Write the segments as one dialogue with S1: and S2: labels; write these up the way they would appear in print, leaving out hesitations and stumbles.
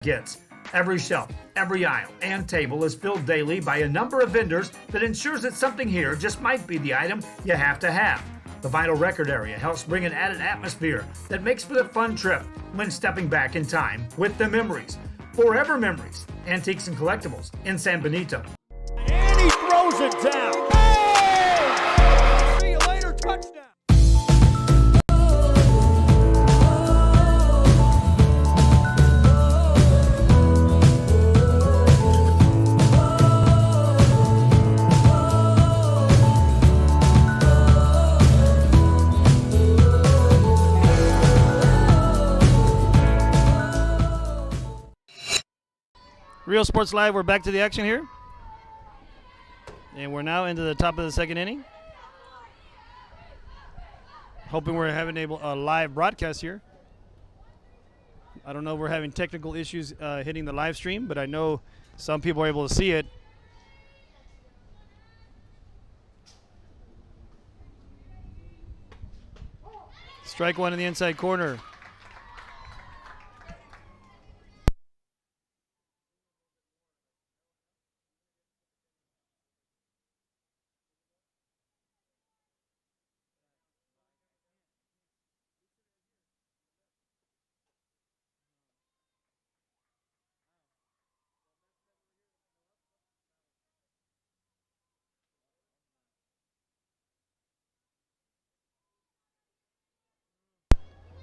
S1: gets. Every shelf, every aisle, and table is filled daily by a number of vendors that ensures that something here just might be the item you have to have. The vinyl record area helps bring an added atmosphere that makes for the fun trip when stepping back in time with the memories. Forever Memories, Antiques and Collectibles in San Benito.
S2: And he throws it down. Oh! See you later, touchdown.
S3: Real Sports Live, we're back to the action here. And we're now into the top of the second inning. Hoping we're having a live broadcast here. I don't know if we're having technical issues hitting the live stream, but I know some people are able to see it. Strike one in the inside corner.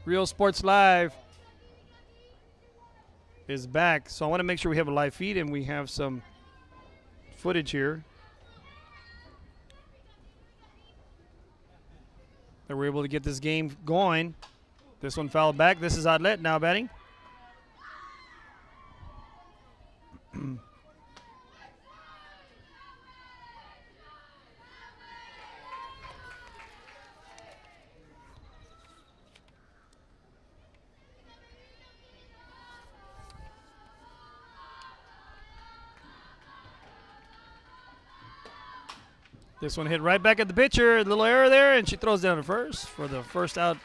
S3: Real Sports Live is back. So I want to make sure we have a live feed and we have some footage here that we're able to get this game going. This one fouled back. This is Outlet now batting. This one hit right back at the pitcher. A little error there, and she throws down to first for the first out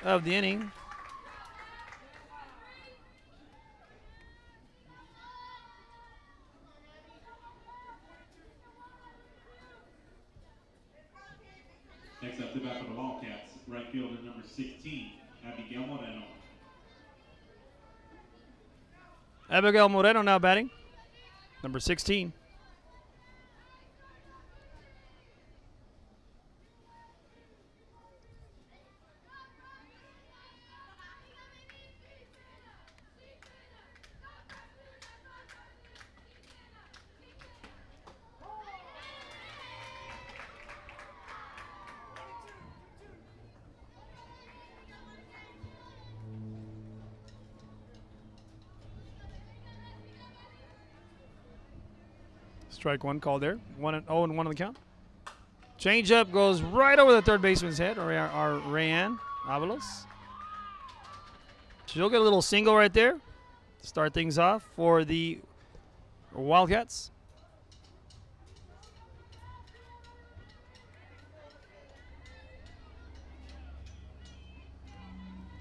S3: of the inning.
S4: Next up to bat for the Wildcats, right fielder number 16, Abigail Moreno.
S3: Abigail Moreno now batting, number 16. Strike one called there. 1-0 and 1 on the count. Changeup goes right over the third baseman's head, or our Rayanne Avalos. She'll get a little single right there to start things off for the Wildcats.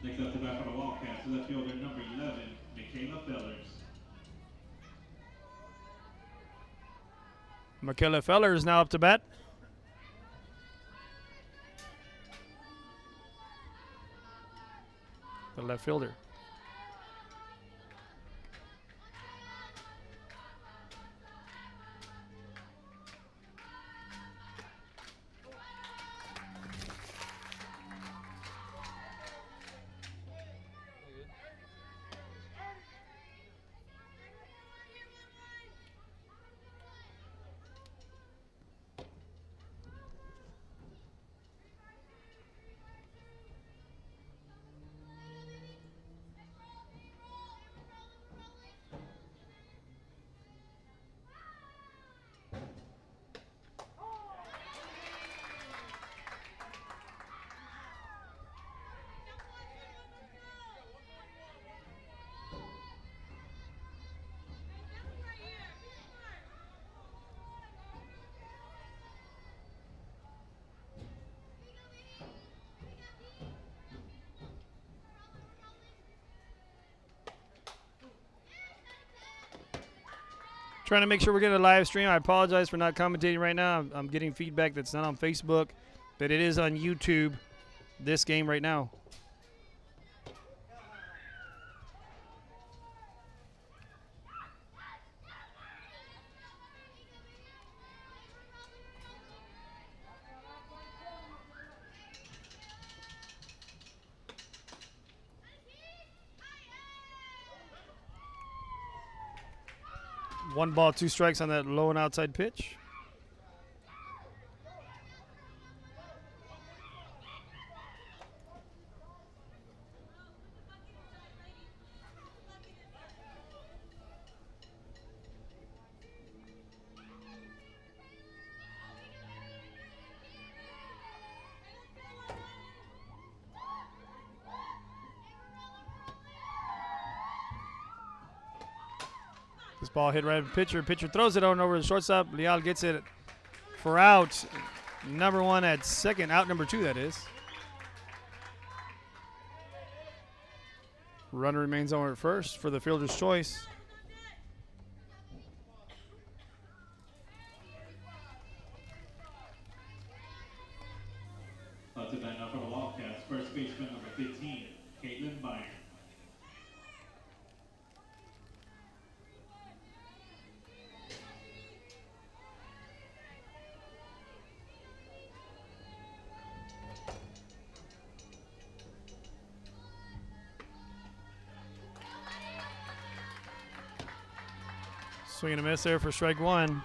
S4: Next up to bat for the Wildcats, left fielder number 11, Michaela Fellers.
S3: Michaela Feller is now up to bat. The left fielder. Trying to make sure we're getting a live stream. I apologize for not commentating right now. I'm getting feedback that's not on Facebook, but it is on YouTube, this game right now. One ball, two strikes on that low and outside pitch. This ball hit right at the pitcher. Pitcher throws it on over the shortstop. Leal gets it for out. Number one at second. Out number two, that is. Runner remains on at first for the fielder's choice.
S4: To bat now for the Wildcats, first baseman number 15, Caitlin Byron.
S3: Swing and a miss there for strike one.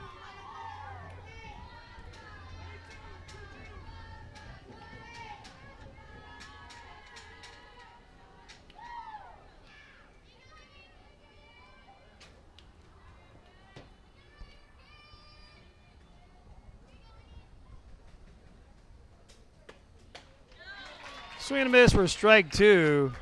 S3: Swing and a miss for strike two.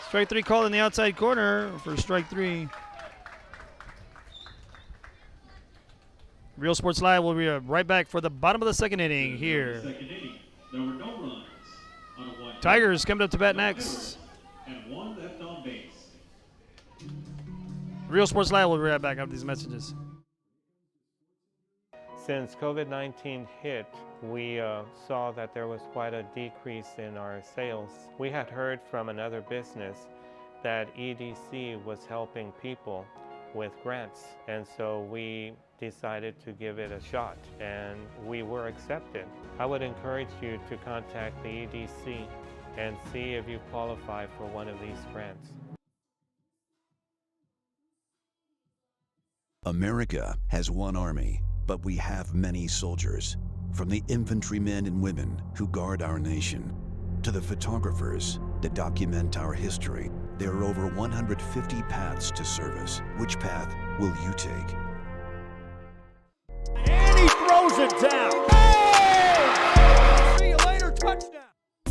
S3: Strike three called in the outside corner for strike three. Real Sports Live will be right back for the bottom of the second inning here.
S4: There were no runs on a 1-2.
S3: Tigers coming up to bat next.
S4: And one left on base.
S3: Real Sports Live will be right back after these messages.
S5: Since COVID-19 hit, we saw that there was quite a decrease in our sales. We had heard from another business that EDC was helping people with grants, and so we decided to give it a shot, and we were accepted. I would encourage you to contact the EDC and see if you qualify for one of these grants.
S6: America has one army, but we have many soldiers. From the infantrymen and women who guard our nation, to the photographers that document our history, there are over 150 paths to service. Which path will you take?
S2: And he throws it down. Oh! See you later, touchdown.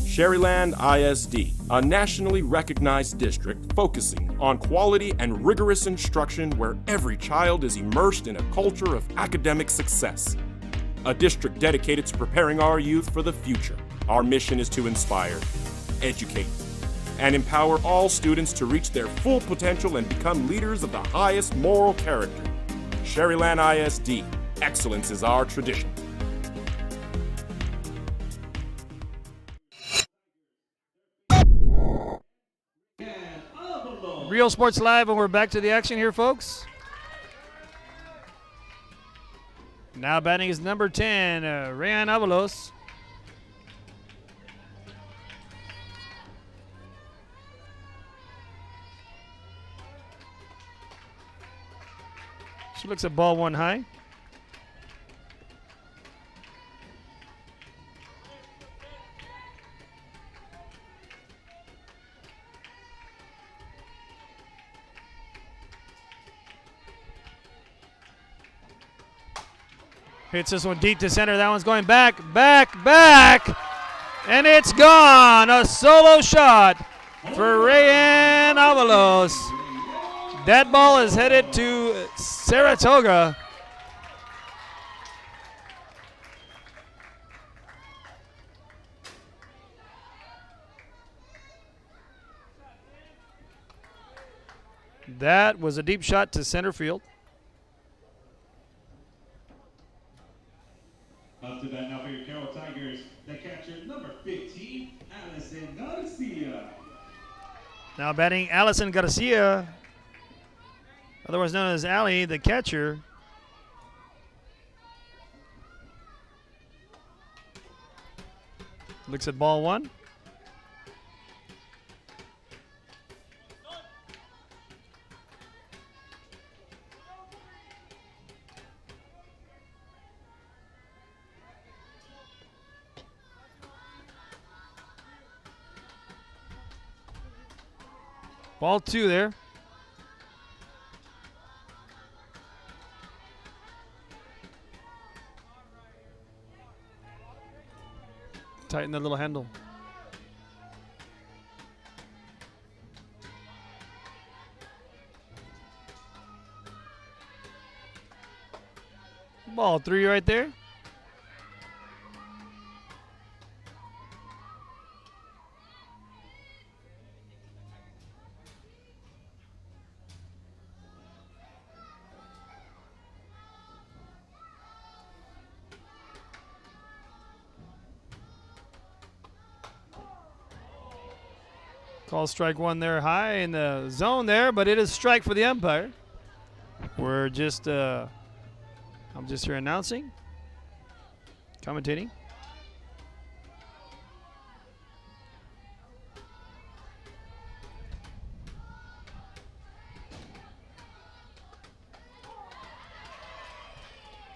S7: Sherryland ISD, a nationally recognized district focusing on quality and rigorous instruction where every child is immersed in a culture of academic success. A district dedicated to preparing our youth for the future. Our mission is to inspire, educate, and empower all students to reach their full potential and become leaders of the highest moral character. Sherryland ISD, excellence is our tradition.
S3: Real Sports Live, and we're back to the action here, folks. Now batting is number 10, Rayan Avalos. She looks at ball one high. Hits this one deep to center. That one's going back. And it's gone. A solo shot for Rayan Avalos. That ball is headed to Saratoga. That was a deep shot to center field.
S4: Up to that now for your Carroll Tigers. The catcher, number 15, Allison Garcia.
S3: Now batting Allison Garcia, otherwise known as Allie, the catcher. Looks at ball one. Ball two there. Tighten the little handle. Ball three right there. Call strike one there high in the zone there, but it is strike for the umpire. We're just, I'm just here announcing, commentating.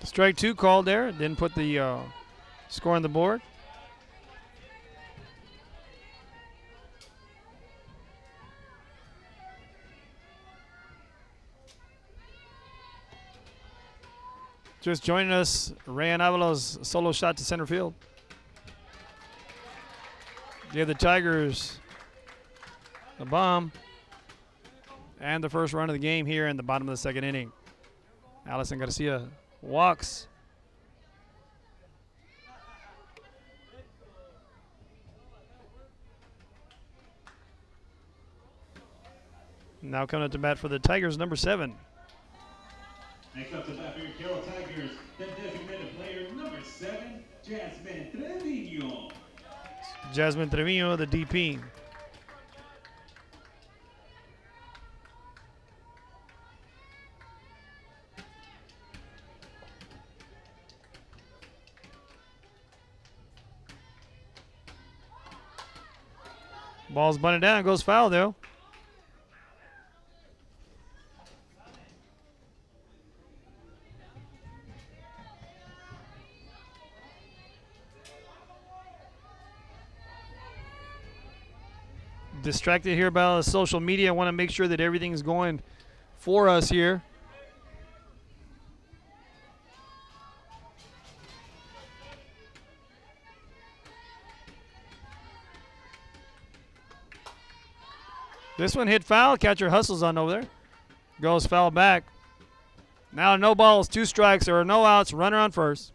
S3: Strike two called there, didn't put the score on the board. Just joining us, Rayan Avalos' solo shot to center field. Give the Tigers a bomb and the first run of the game here in the bottom of the second inning. Allison Garcia walks. Now coming up to bat for the Tigers, number 7.
S4: Next up to bat for your Carroll Tigers, the designated player, number 7, Jasmine Trevino.
S3: Jasmine Trevino, the DP. Ball's bunted down, goes foul though. Distracted here by social media. I want to make sure that everything's going for us here. This one hit foul. Catcher hustles on over there. Goes foul back. Now no balls, 2 strikes. There are no outs. Runner on first.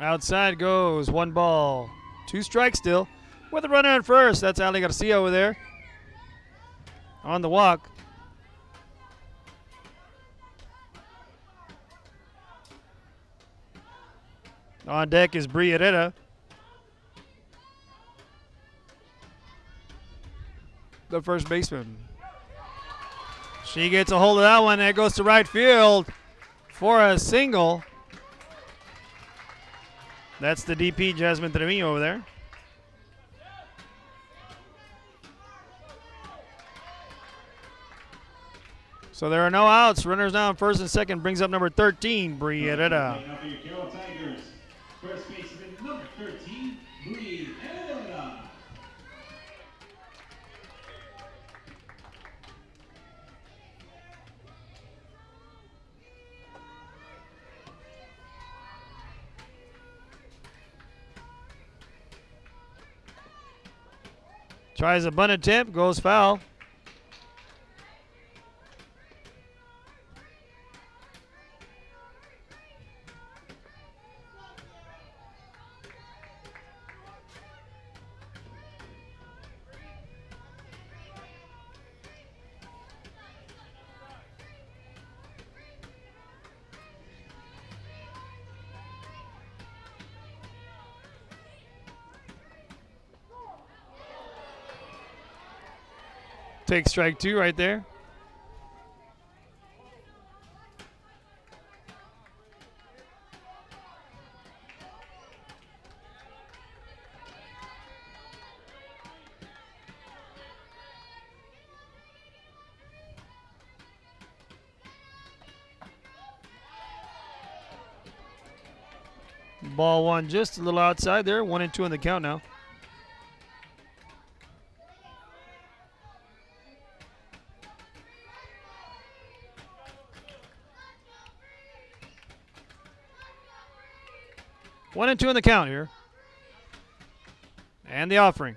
S3: Outside goes 1 ball, 2 strikes still. With a runner on first. That's Ali Garcia over there on the walk. On deck is Bri Herrera. The first baseman. She gets a hold of that one. That goes to right field for a single. That's the DP, Jasmine Trevino, over there. So there are no outs. Runners now on first and second. Brings up number 13, Brietta.
S4: Now for your Carroll Tigers. First baseman number 13, Brietta.
S3: Tries a bunt attempt, goes foul. Take strike two right there. Ball one just a little outside there. 1-2 on the count now. One and two in the count here. And the offering.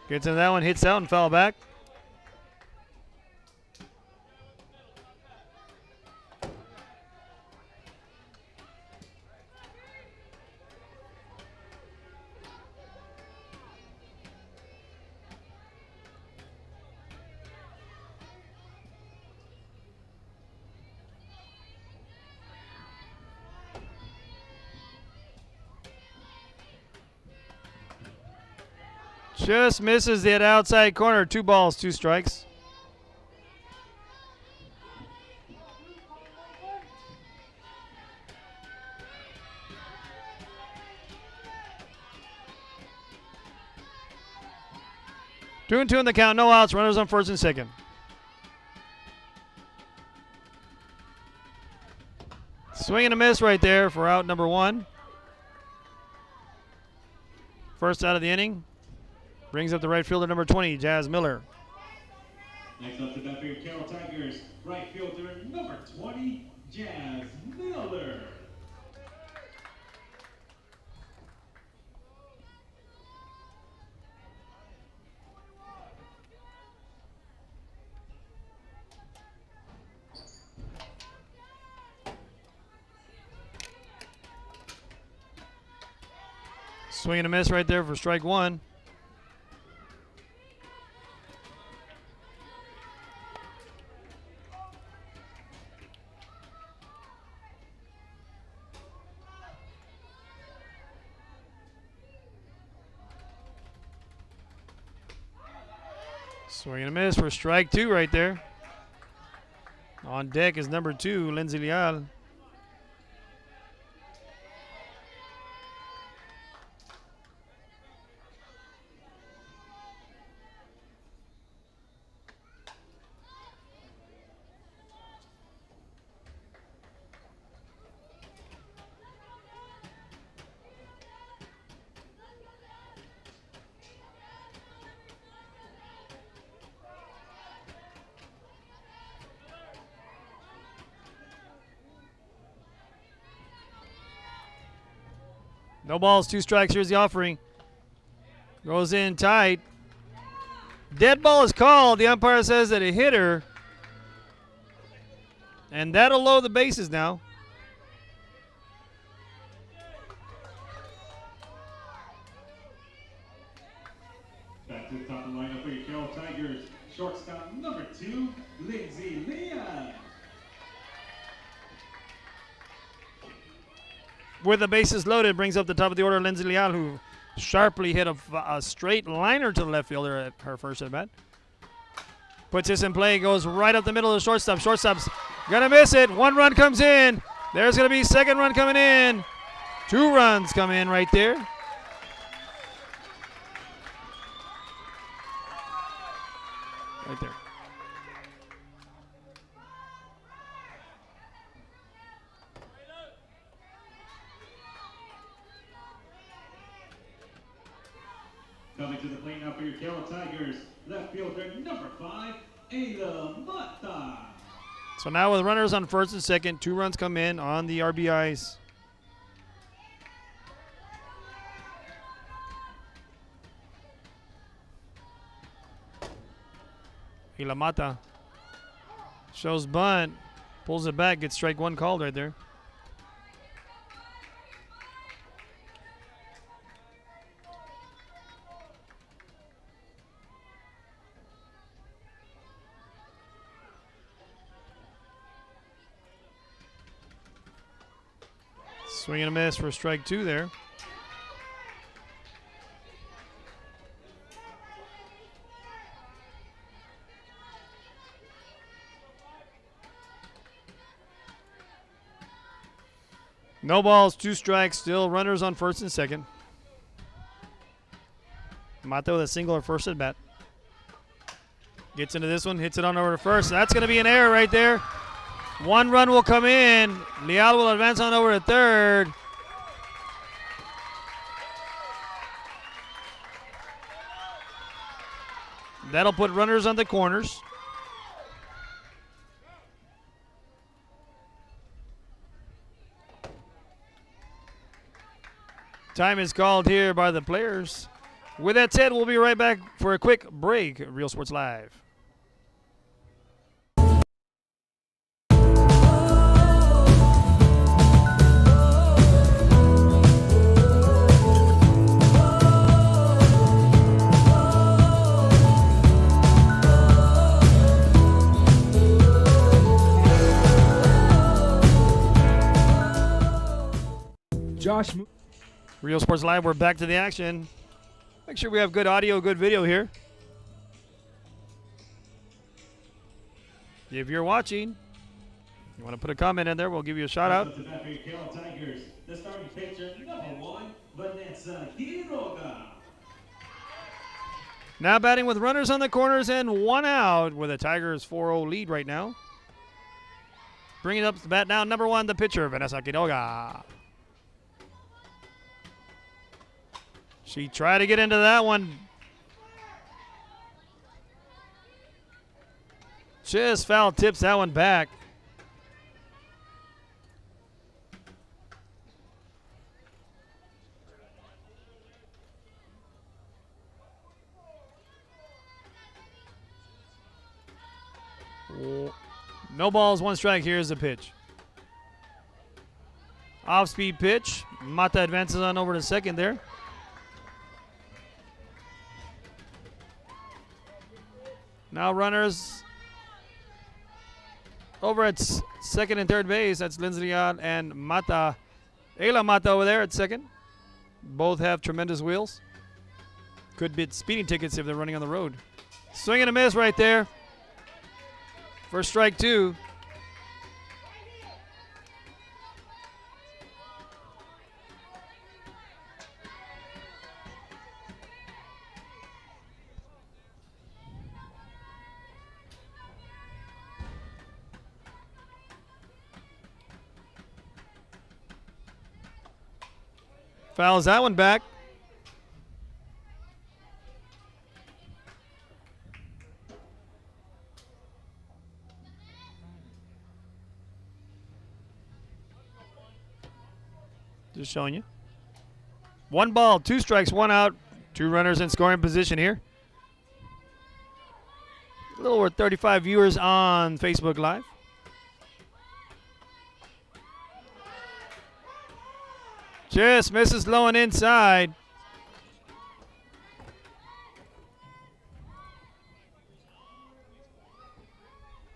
S3: Gets into that one, hits out and foul back. Just misses that outside corner. 2 balls, 2 strikes. Two and two in the count. No outs. Runners on first and second. Swing and a miss right there for out number 1. First out of the inning. Brings up the right fielder, number 20, Jazz Miller.
S4: Next up to bat for your Carroll Tigers, right fielder number 20, Jazz Miller.
S3: Swing and a miss right there for strike 1. Swing and a miss for strike 2 right there. On deck is number 2, Lindsay Leal. No balls, 2 strikes. Here's the offering. Goes in tight. Dead ball is called. The umpire says that a hitter. And that'll load the bases now.
S4: Back to the top of the lineup for your Carroll Tigers, shortstop number 2, Lindsay Leah.
S3: With the bases loaded, brings up the top of the order Lindsay Leal, who sharply hit a straight liner to the left fielder at her first at bat. Puts this in play, goes right up the middle of the shortstop. Shortstop's gonna miss it. 1 run comes in. There's gonna be second run coming in. 2 runs come in right there. Right there.
S4: Coming to the plate now for your Carroll Tigers, left fielder number 5, Ayla Mata.
S3: So now with runners on first and second, 2 runs come in on the RBIs. Ilamata shows bunt, pulls it back, gets strike 1 called right there. Swing and a miss for strike 2 there. No balls, 2 strikes, still runners on first and second. Mata with a single or first at bat. Gets into this one, hits it on over to first. That's going to be an error right there. 1 run will come in. Leal will advance on over to third. That'll put runners on the corners. Time is called here by the players. With that said, we'll be right back for a quick break. Real Sports Live. Real Sports Live, we're back to the action. Make sure we have good audio, good video here. If you're watching, you want to put a comment in there, we'll give you a shout out.
S4: The starting pitcher, number 1, Vanessa Quiroga.
S3: Now batting with runners on the corners and 1 out with a Tigers 4-0 lead right now. Bringing up the bat now, number 1, the pitcher, Vanessa Quiroga. She tried to get into that one. Just foul tips that one back. No balls, 1 strike. Here's the pitch. Off-speed pitch. Mata advances on over to second there. Now runners over at second and third base. That's Lindsay and Mata. Ayla Mata over there at second. Both have tremendous wheels. Could be speeding tickets if they're running on the road. Swing and a miss right there. For strike 2. Fouls that one back. Just showing you. 1 ball, 2 strikes, 1 out. 2 runners in scoring position here. A little over 35 viewers on Facebook Live. Just misses low and inside.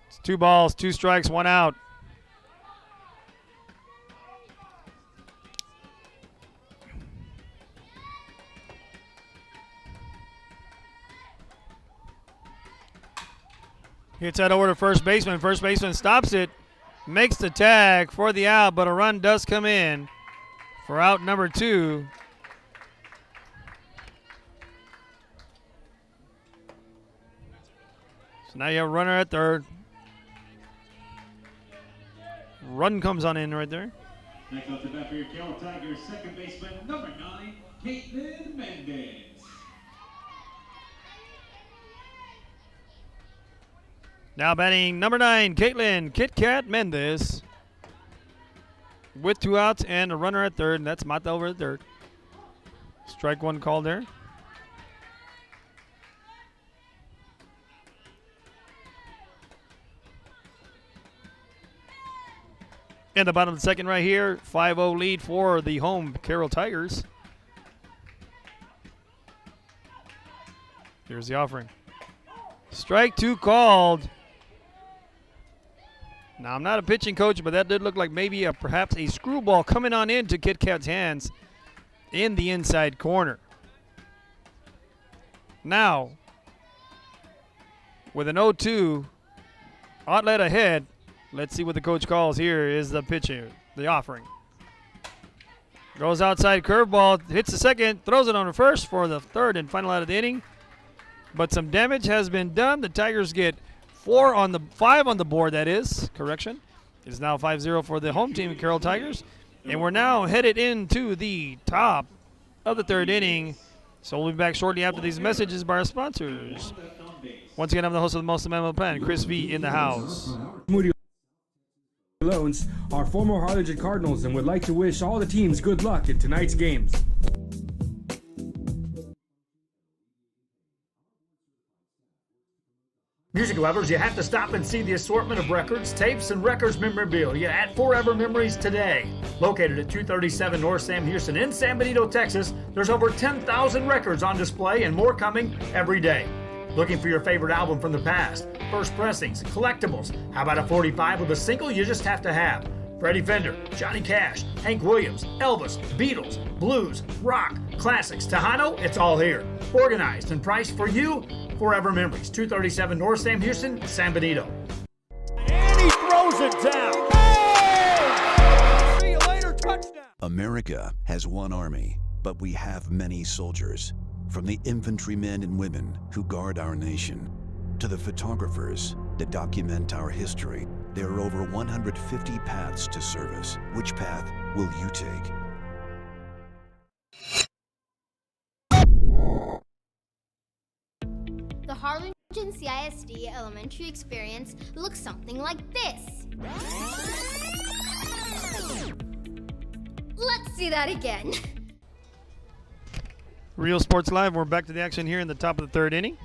S3: It's 2 balls, 2 strikes, 1 out. Hits that over to first baseman. First baseman stops it, makes the tag for the out, but a run does come in for out number 2. So now you have a runner at third. Run comes on in right there.
S4: Next up to bat for your Carroll Tigers, second baseman, number 9, Caitlin Mendez.
S3: Now batting number 9, Caitlin Kit Kat Mendez. With 2 outs and a runner at third, and that's Mata over at third. Strike 1 called there. In the bottom of the second right here, 5-0 lead for the home Carroll Tigers. Here's the offering. Strike 2 called. Now, I'm not a pitching coach, but that did look like maybe perhaps a screwball coming on into Kit Kat's hands in the inside corner. Now, with an 0-2, outlet ahead, let's see what the coach calls here is the pitcher, the offering. Goes outside curveball, hits the second, throws it on the first for the third and final out of the inning. But some damage has been done. The Tigers get 5 on the board, that is. Correction. It is now 5-0 for the home team, Carroll Tigers. And we're now headed into the top of the third inning. So we'll be back shortly after these messages by our sponsors. Once again, I'm the host of the Most Amendment Plan, Chris V. in the house.
S8: Moody Loans are former Harlingen Cardinals and would like to wish all the teams good luck in tonight's games.
S1: Music lovers, you have to stop and see the assortment of records, tapes, and records memorabilia at Forever Memories today. Located at 237 North Sam Houston in San Benito, Texas, there's over 10,000 records on display and more coming every day. Looking for your favorite album from the past, first pressings, collectibles? How about a 45 with a single you just have to have? Freddie Fender, Johnny Cash, Hank Williams, Elvis, Beatles, blues, rock, classics, Tejano, it's all here. Organized and priced for you. Forever Memories, 237 North Sam Houston, San Benito.
S2: And he throws it down. Oh! See you later, touchdown.
S6: America has one army, but we have many soldiers. From the infantrymen and women who guard our nation, to the photographers that document our history, there are over 150 paths to service. Which path will you take?
S9: The Harlingen CISD elementary experience looks something like this. Let's see that again.
S3: Real Sports Live, we're back to the action here in the top of the third inning.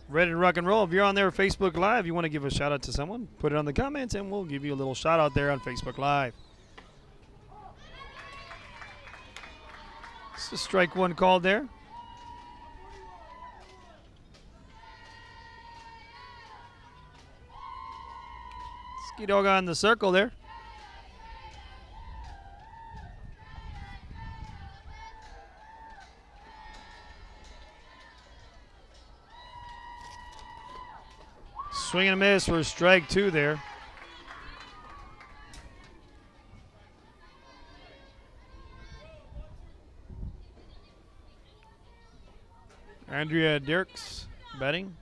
S3: Ready to rock and roll. If you're on there Facebook Live, you want to give a shout out to someone, put it on the comments and we'll give you a little shout out there on Facebook Live. It's a strike 1 called there. Ski Dog on the circle there. Swing and a miss for strike 2 there. Andrea Dirks batting.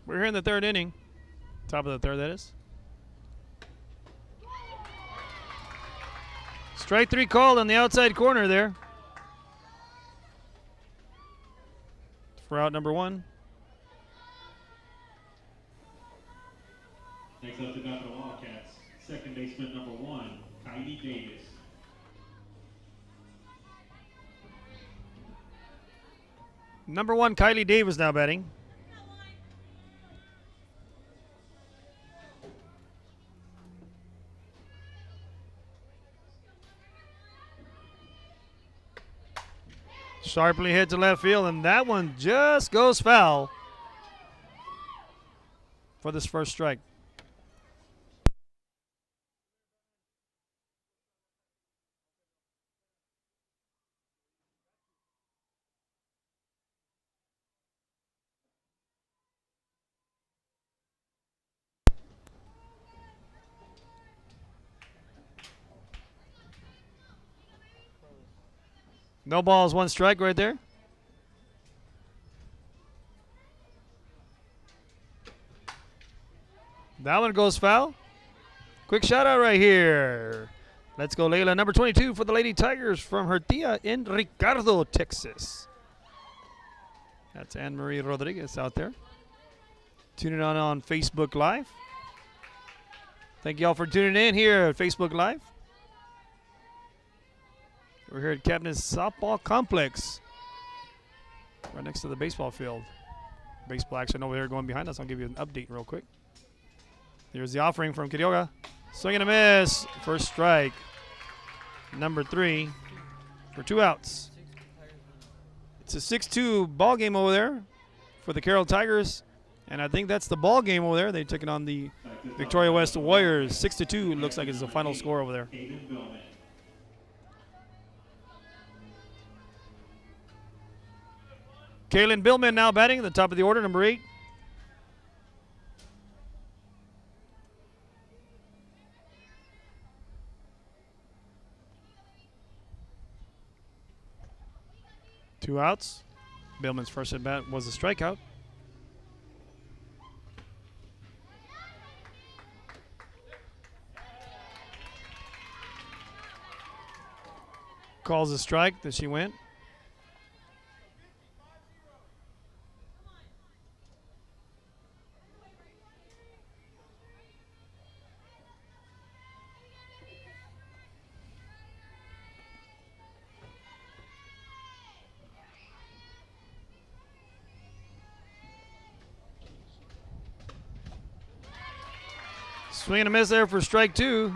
S3: We're here in the third inning. Top of the third, that is. Strike 3 called on the outside corner there. For out number 1.
S4: Next up to bat for the Wildcats, second baseman number 1, Kylie Davis.
S3: Number 1, Kylie Davis now batting. Sharply hit to left field, and that one just goes foul for this first strike. No balls, 1 strike right there. That one goes foul. Quick shout out right here Let's go, Layla. Number 22 for the Lady Tigers from her tia in Ricardo, Texas. That's Anne-Marie Rodriguez out there. Tuning on Facebook Live. Thank you all for tuning in here at Facebook Live. We're here at Cabinet's Softball Complex, right next to the baseball field. Baseball action over there going behind us. I'll give you an update real quick. Here's the offering from Quiroga. Swing and a miss. First strike. Number 3 for 2 outs. It's a 6-2 ball game over there for the Carroll Tigers. And I think that's the ball game over there. They took it on the Victoria West Warriors. 6-2 looks like it's the final score over there. Kaylin Billman now batting at the top of the order, number 8. Two outs. Billman's first at bat was a strikeout. Calls a strike. Does she win? Swing and a miss there for strike 2.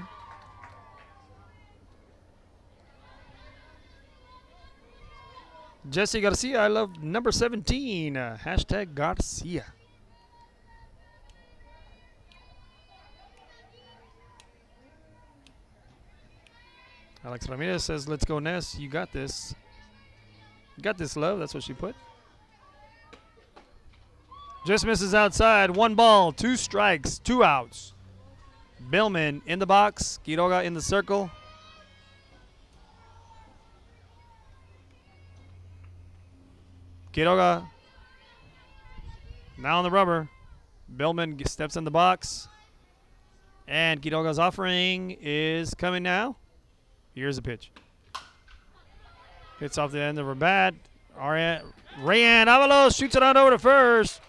S3: Jesse Garcia, I love number 17. Hashtag Garcia. Alex Ramirez says, let's go, Ness. You got this. You got this, love. That's what she put. Just misses outside. 1 ball, 2 strikes, 2 outs. Billman in the box. Quiroga in the circle. Quiroga now on the rubber. Billman steps in the box. And Quiroga's offering is coming now. Here's a pitch. Hits off the end of her bat. Rayan Avalos shoots it on over to first.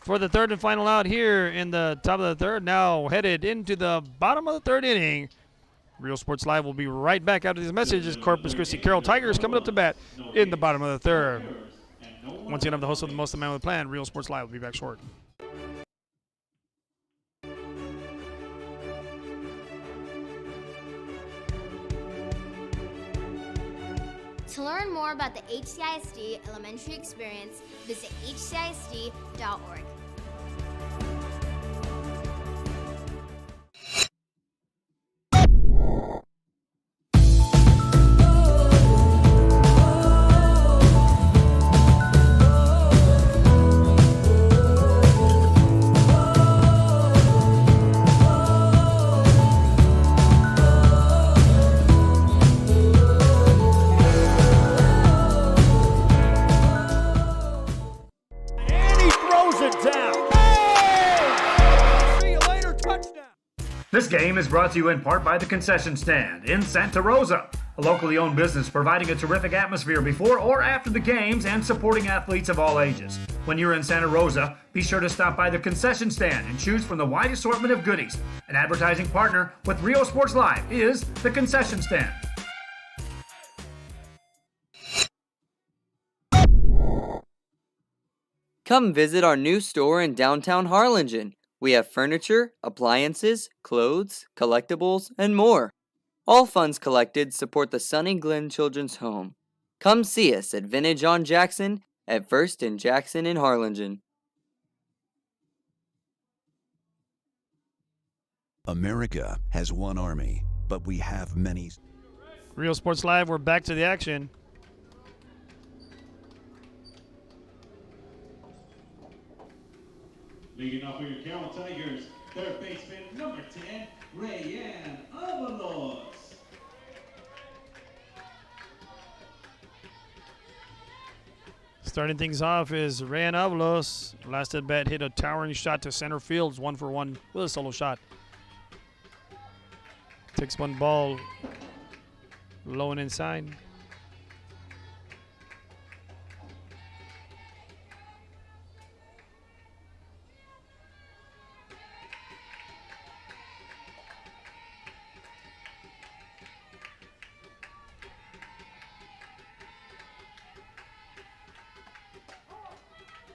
S3: For the third and final out here in the top of the third. Now headed into the bottom of the third inning. Real Sports Live will be right back after these messages. Corpus Christi Carroll Tigers coming up to bat in the bottom of the third. Once again, I'm the host of the Most of the Man with a Plan. Real Sports Live will be back short.
S9: To learn more about the HCISD elementary experience, visit hcisd.org.
S1: This game is brought to you in part by the Concession Stand in Santa Rosa, a locally owned business providing a terrific atmosphere before or after the games and supporting athletes of all ages. When you're in Santa Rosa, be sure to stop by the Concession Stand and choose from the wide assortment of goodies. An advertising partner with Rio Sports Live is the Concession Stand.
S10: Come visit our new store in downtown Harlingen. We have furniture, appliances, clothes, collectibles, and more. All funds collected support the Sunny Glen Children's Home. Come see us at Vintage on Jackson at First and Jackson in Harlingen.
S6: America has one army, but we have many.
S3: Real Sports Live, we're back to the action.
S4: Leading off for your Carroll Tigers, third baseman number 10, Rayan Avalos.
S3: Starting things off is Rayan Avalos. Last at bat hit a towering shot to center field. 1 for 1 with a solo shot. Takes one ball low and inside.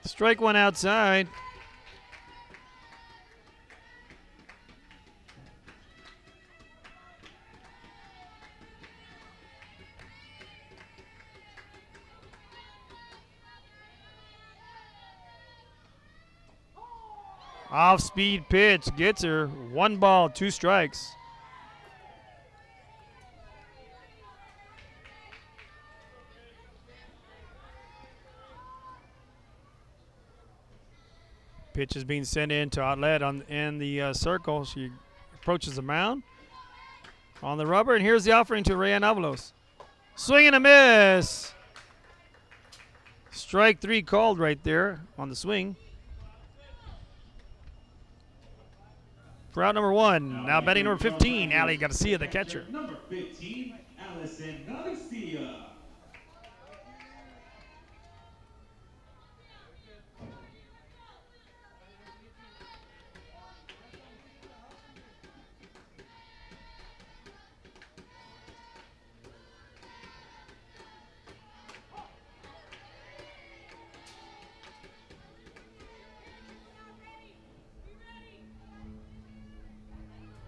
S3: Strike one outside. Off-speed pitch gets her. 1 ball, 2 strikes. Pitch is being sent in to Outlet in the circle. She approaches the mound on the rubber, and here's the offering to Rayan Avalos. Swing and a miss. Strike 3 called right there on the swing. For out number 1, now batting number 15, Ali Garcia, the catcher.
S4: Number 15, Allison Garcia.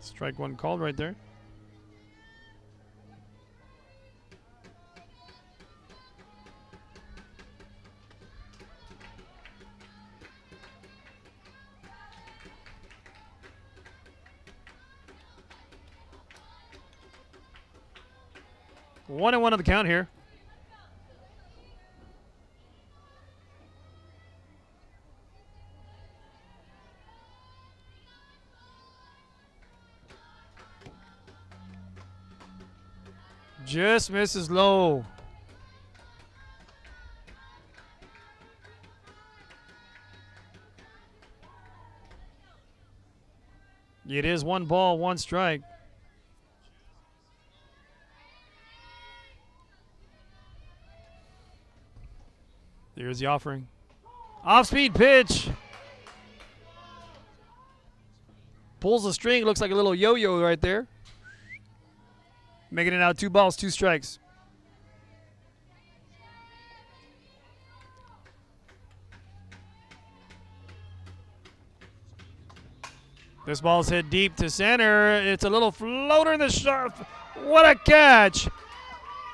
S3: Strike 1 called right there. One and one on the count here. Just misses low. It is 1 ball, 1 strike. There's the offering. Off-speed pitch. Pulls the string, looks like a little yo-yo right there. Making it out 2 balls, 2 strikes. This ball's hit deep to center. It's a little floater in the sharp. What a catch.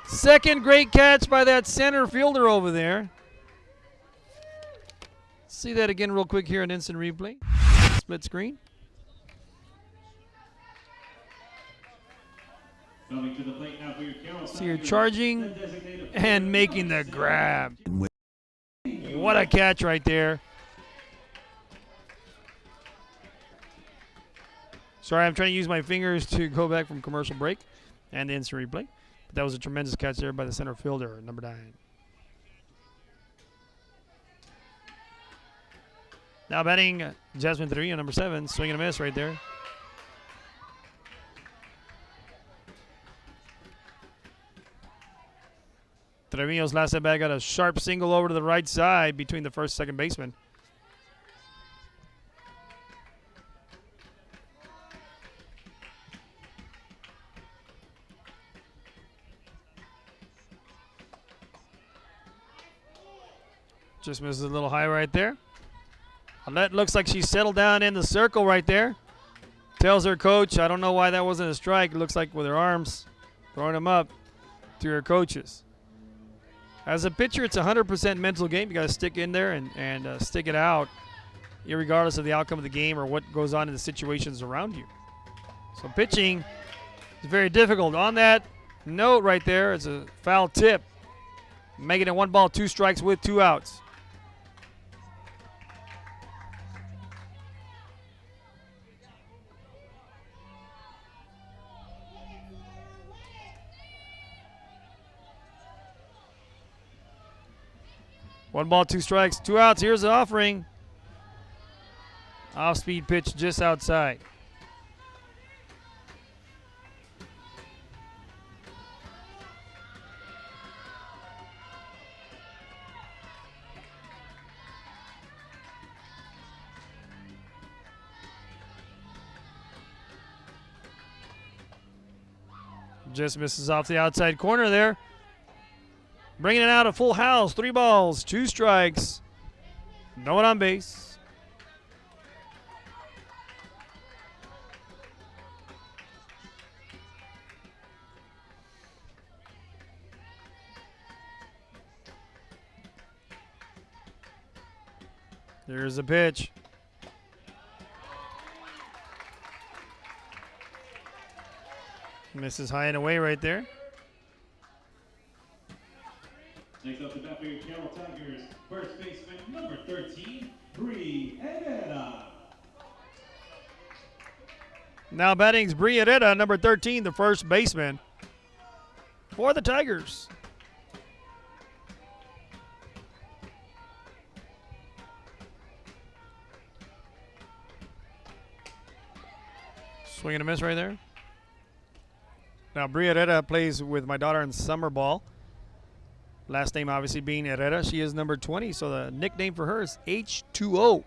S3: Second great catch by that center fielder over there. See that again real quick here in instant replay. Split screen.
S4: Coming to the plate now for your Carroll.
S3: See her charging and making the grab. What a catch right there. Sorry, I'm trying to use my fingers to go back from commercial break and the instant replay. But that was a tremendous catch there by the center fielder, number 9. Now batting Jasmine Trevino, number 7, swing and a miss right there. Trevino's last at bat got a sharp single over to the right side between the first and second baseman. Just misses a little high right there. Annette looks like she settled down in the circle right there. Tells her coach, I don't know why that wasn't a strike. It looks like with her arms, throwing them up to her coaches. As a pitcher, it's a 100% mental game. You got to stick in there and stick it out, irregardless of the outcome of the game or what goes on in the situations around you. So pitching is very difficult. On that note right there, it's a foul tip, making it 1 ball, 2 strikes with 2 outs. One ball, 2 strikes, 2 outs. Here's the offering. Off-speed pitch just outside. Just misses off the outside corner there. Bringing it out a full house. 3 balls, 2 strikes. No one on base. There's the pitch. Misses high and away right there.
S4: Next up to bat for your Carroll Tigers, first baseman number 13, Bree Herrera.
S3: Now batting's Bree Herrera, number 13, the first baseman for the Tigers. Swing and a miss right there. Now, Bree Herrera plays with my daughter in summer ball. Last name obviously being Herrera. She is number 20, so the nickname for her is H2O.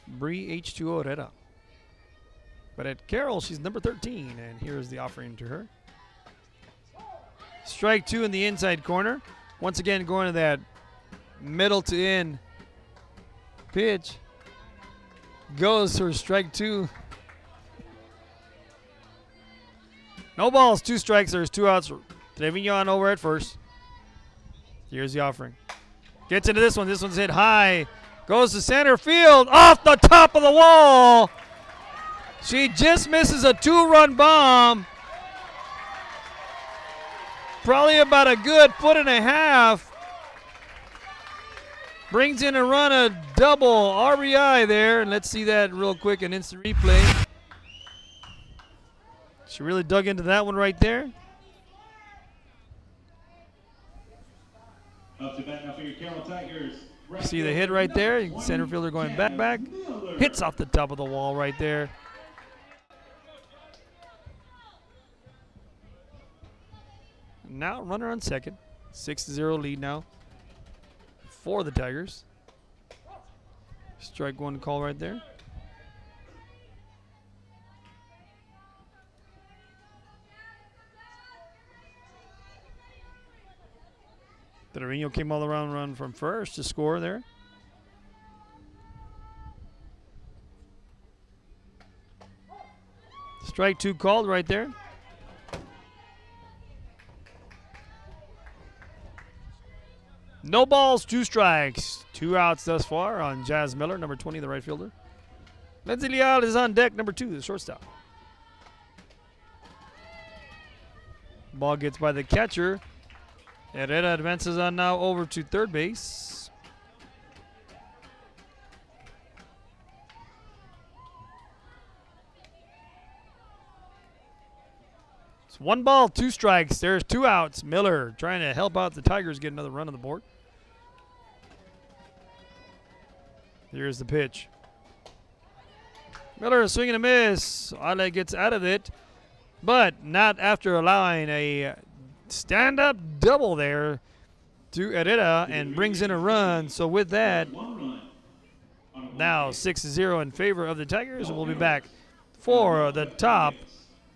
S3: Bree H2O Herrera. But at Carroll, she's number 13, and here's the offering to her. Strike 2 in the inside corner. Once again, going to that middle to in pitch. Goes for strike 2. No balls, 2 strikes. There's 2 outs. Trevino over at first. Here's the offering. Gets into this one. This one's hit high. Goes to center field. Off the top of the wall. She just misses a 2-run bomb. Probably about a good 1.5 feet. Brings in a run, a double RBI there. And let's see that real quick, an instant replay. She really dug into that one right there.
S4: Up to bat now for your Carroll Tigers.
S3: See the hit right there. Center fielder going back. Hits off the top of the wall right there. Now runner on second. 6-0 lead now for the Tigers. Strike 1 call right there. Trevino came all around run from first to score there. Strike 2 called right there. No balls, 2 strikes. 2 outs thus far on Jazz Miller, number 20, the right fielder. Lindsay Leal is on deck, number 2, the shortstop. Ball gets by the catcher. Herrera advances on now over to third base. It's 1 ball, 2 strikes. There's 2 outs. Miller trying to help out the Tigers get another run on the board. Here's the pitch. Miller swinging a miss. Ale gets out of it, but not after allowing a stand-up double there to Herrera and brings in a run. So with that, now 6-0 in favor of the Tigers, and we'll be back for the top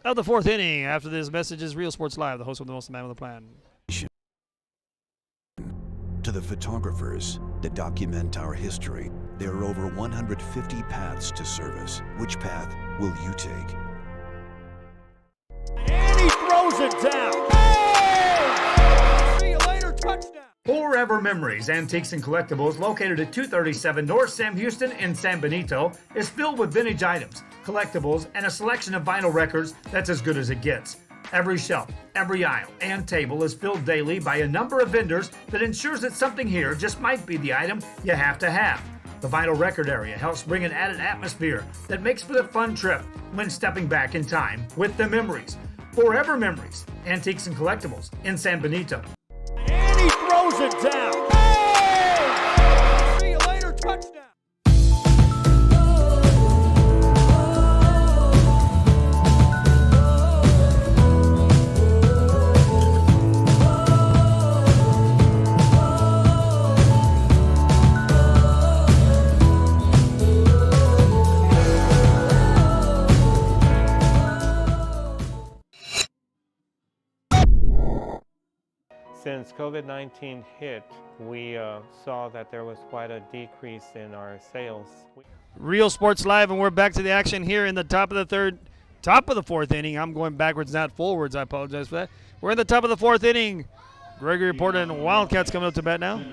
S3: of the 4th inning after this message is Real Sports Live, the host of the Most Man with a Plan.
S6: To the photographers that document our history, there are over 150 paths to service. Which path will you take?
S2: And he throws it down. See you later, touchdown.
S1: Forever Memories, Antiques and Collectibles, located at 237 North Sam Houston in San Benito, is filled with vintage items, collectibles, and a selection of vinyl records that's as good as it gets. Every shelf, every aisle, and table is filled daily by a number of vendors that ensures that something here just might be the item you have to have. The vinyl record area helps bring an added atmosphere that makes for the fun trip when stepping back in time with the memories. Forever Memories, Antiques and Collectibles in San Benito.
S2: And he throws it down. See you later, touchdown.
S5: Since COVID-19 hit, we saw that there was quite a decrease in our sales.
S3: Real Sports Live, and we're back to the action here in the top of the fourth inning. I'm going backwards, not forwards. I apologize for that. We're in the top of the fourth inning. Gregory Porter and Wildcats coming up to bat now.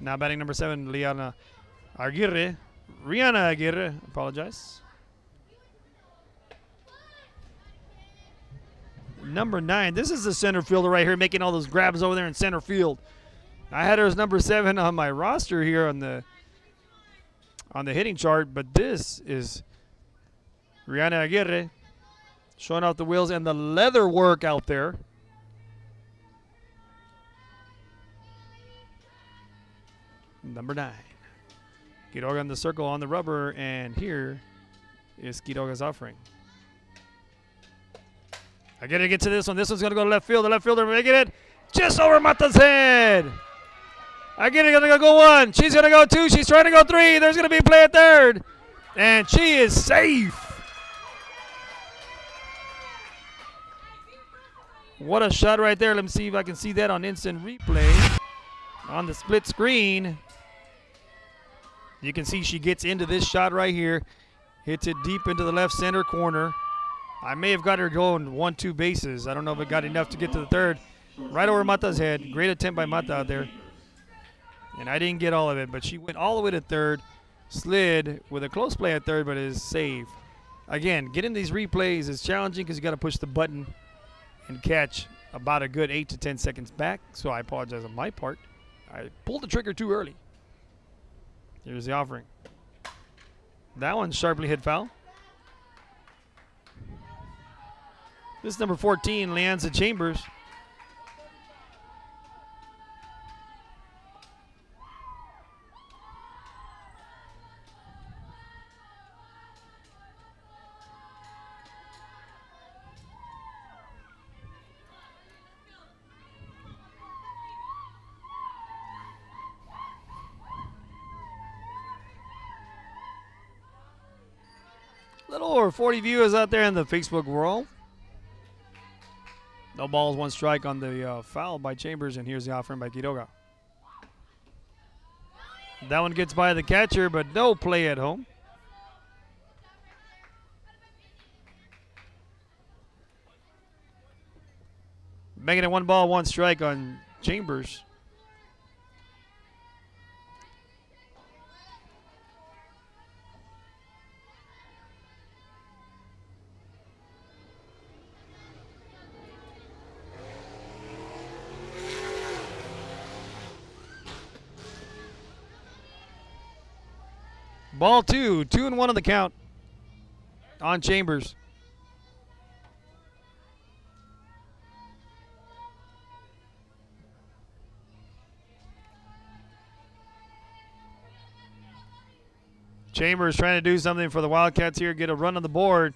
S3: Now batting number 7, Rihanna Aguirre, apologize. Number 9, this is the center fielder right here making all those grabs over there in center field. I had her as number 7 on my roster here on the hitting chart, but this is Rihanna Aguirre showing off the wheels and the leather work out there. Number 9. Quiroga in the circle on the rubber, and here is Quiroga's offering. I gotta get to this one. This one's gonna go to left field. The left fielder making it just over Mata's head. I get it, gonna go 1. She's gonna go 2. She's trying to go 3. There's gonna be a play at third, and she is safe. What a shot right there. Let me see if I can see that on instant replay on the split screen. You can see she gets into this shot right here, hits it deep into the left center corner. I may have got her going 1-2 bases. I don't know if it got enough to get to the third. Right over Mata's head. Great attempt by Mata out there. And I didn't get all of it, but she went all the way to third, slid with a close play at third, but is safe. Again, getting these replays is challenging because you got to push the button and catch about a good 8 to 10 seconds back. So I apologize on my part. I pulled the trigger too early. Here's the offering. That one's sharply hit foul. This is number 14, Leanza Chambers. A little over 40 viewers out there in the Facebook world. No balls, 1 strike on the foul by Chambers, and here's the offering by Quiroga. That one gets by the catcher, but no play at home. Making it 1 ball, 1 strike on Chambers. Ball 2, 2-1 on the count on Chambers. Chambers trying to do something for the Wildcats here, get a run on the board.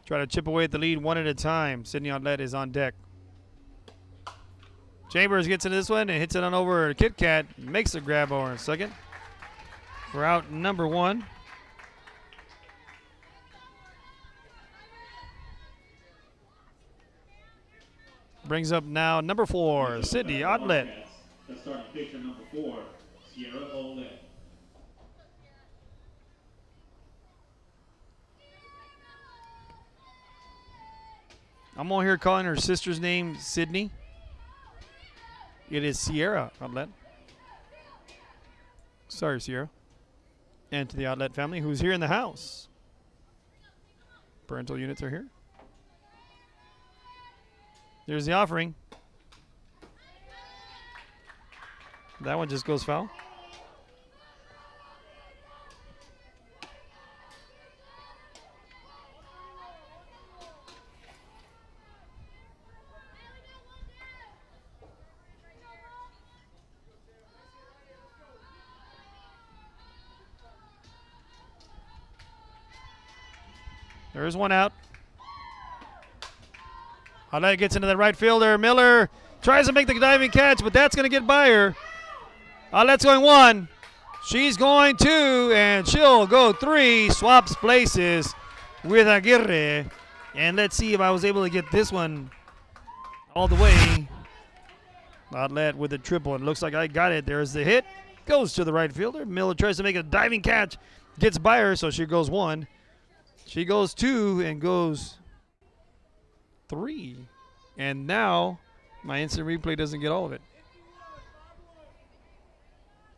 S3: Try to chip away at the lead 1 at a time. Sydney Outlet is on deck. Chambers gets into this one and hits it on over to Kit Kat. Makes a grab over in second. We're out number 1. Brings up now number 4, Sydney Outlet.
S4: The starting pitcher number 4, Sierra Olet.
S3: I'm on here calling her sister's name Sydney. It is Sierra Outlet. Sorry, Sierra. And to the Outlet family who's here in the house. Parental units are here. There's the offering. That one just goes foul. There's one out. Outlet gets into the right fielder. Miller tries to make the diving catch, but that's going to get by her. Outlet's going 1. She's going 2, and she'll go 3. Swaps places with Aguirre. And let's see if I was able to get this one all the way. Outlet with a triple. It looks like I got it. There's the hit. Goes to the right fielder. Miller tries to make a diving catch. Gets by her, so she goes 1. She goes 2 and goes 3. And now my instant replay doesn't get all of it.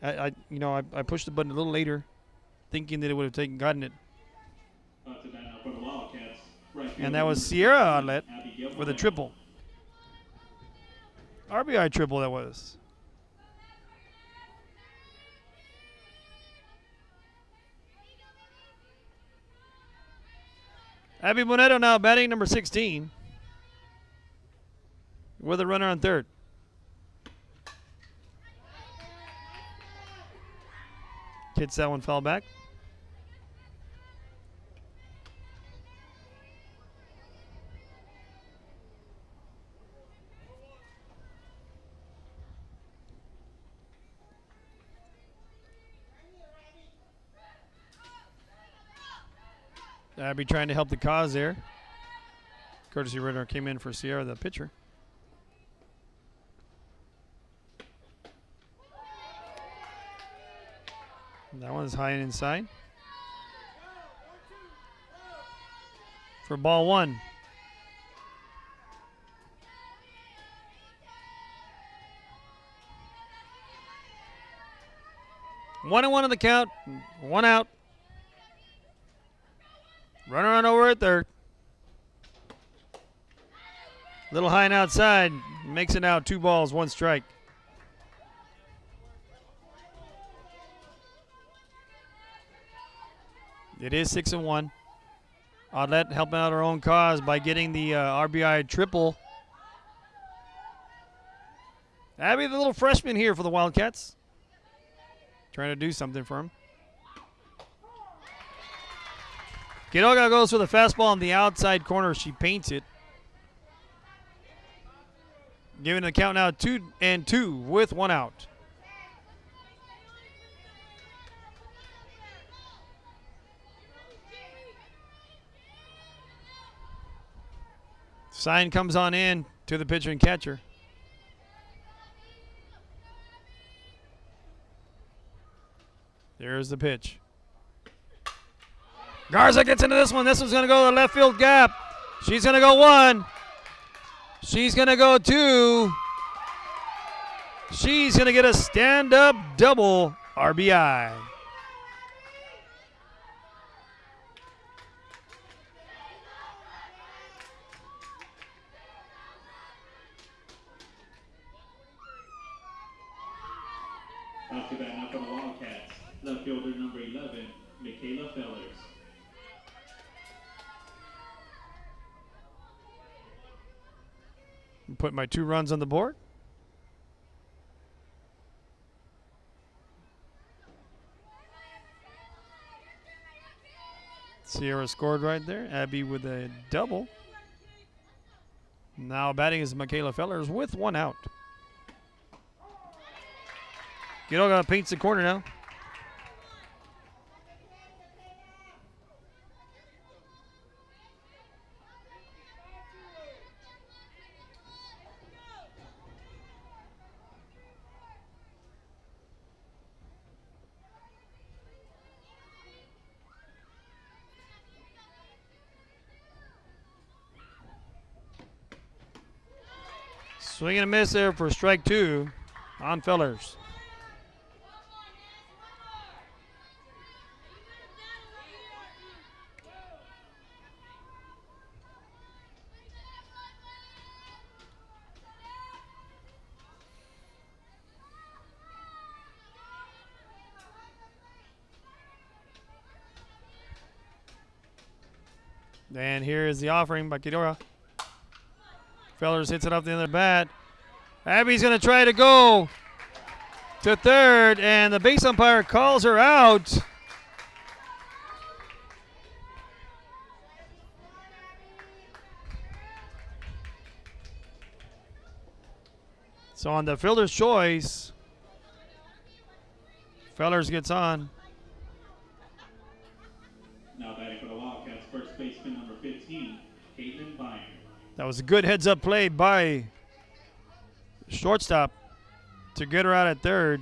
S3: I pushed the button a little later, thinking that it would have gotten it. And that was Sierra outlet with a triple. RBI triple that was. Abby Bonetto now batting number 16 with a runner on third. Hits that one, foul back. Abby trying to help the cause there. Courtesy runner came in for Sierra, the pitcher. That one's high and inside. For ball 1. One and 1 on the count. 1 out. Runner on over at third. Little high and outside. Makes it now 2 balls, 1 strike. It is 6-1. Audlette helping out her own cause by getting the RBI triple. Abby, the little freshman here for the Wildcats. Trying to do something for him. Quiroga goes for the fastball on the outside corner. She paints it. Giving the count now 2-2 with 1 out. Sign comes on in to the pitcher and catcher. There's the pitch. Garza gets into this one. This one's going to go to the left field gap. She's going to go 1. She's going to go 2. She's going to get a stand-up double RBI.
S4: Off to bat now for the Wildcats, left fielder number 11, Michaela Fellers.
S3: Put my 2 runs on the board. Sierra scored right there. Abby with a double. Now batting is Michaela Fellers with 1 out. Quiroga paints the corner now. Swing and a miss there for strike 2 on Fellers. And here is the offering by Quiroga. Fellers hits it off the end of the bat. Abby's going to try to go to third, and the base umpire calls her out. So on the fielder's choice, Fellers gets on.
S4: Now batting for the Wildcats, first baseman number 15, Caitlin Byron.
S3: That was a good heads-up play by shortstop to get her out at third.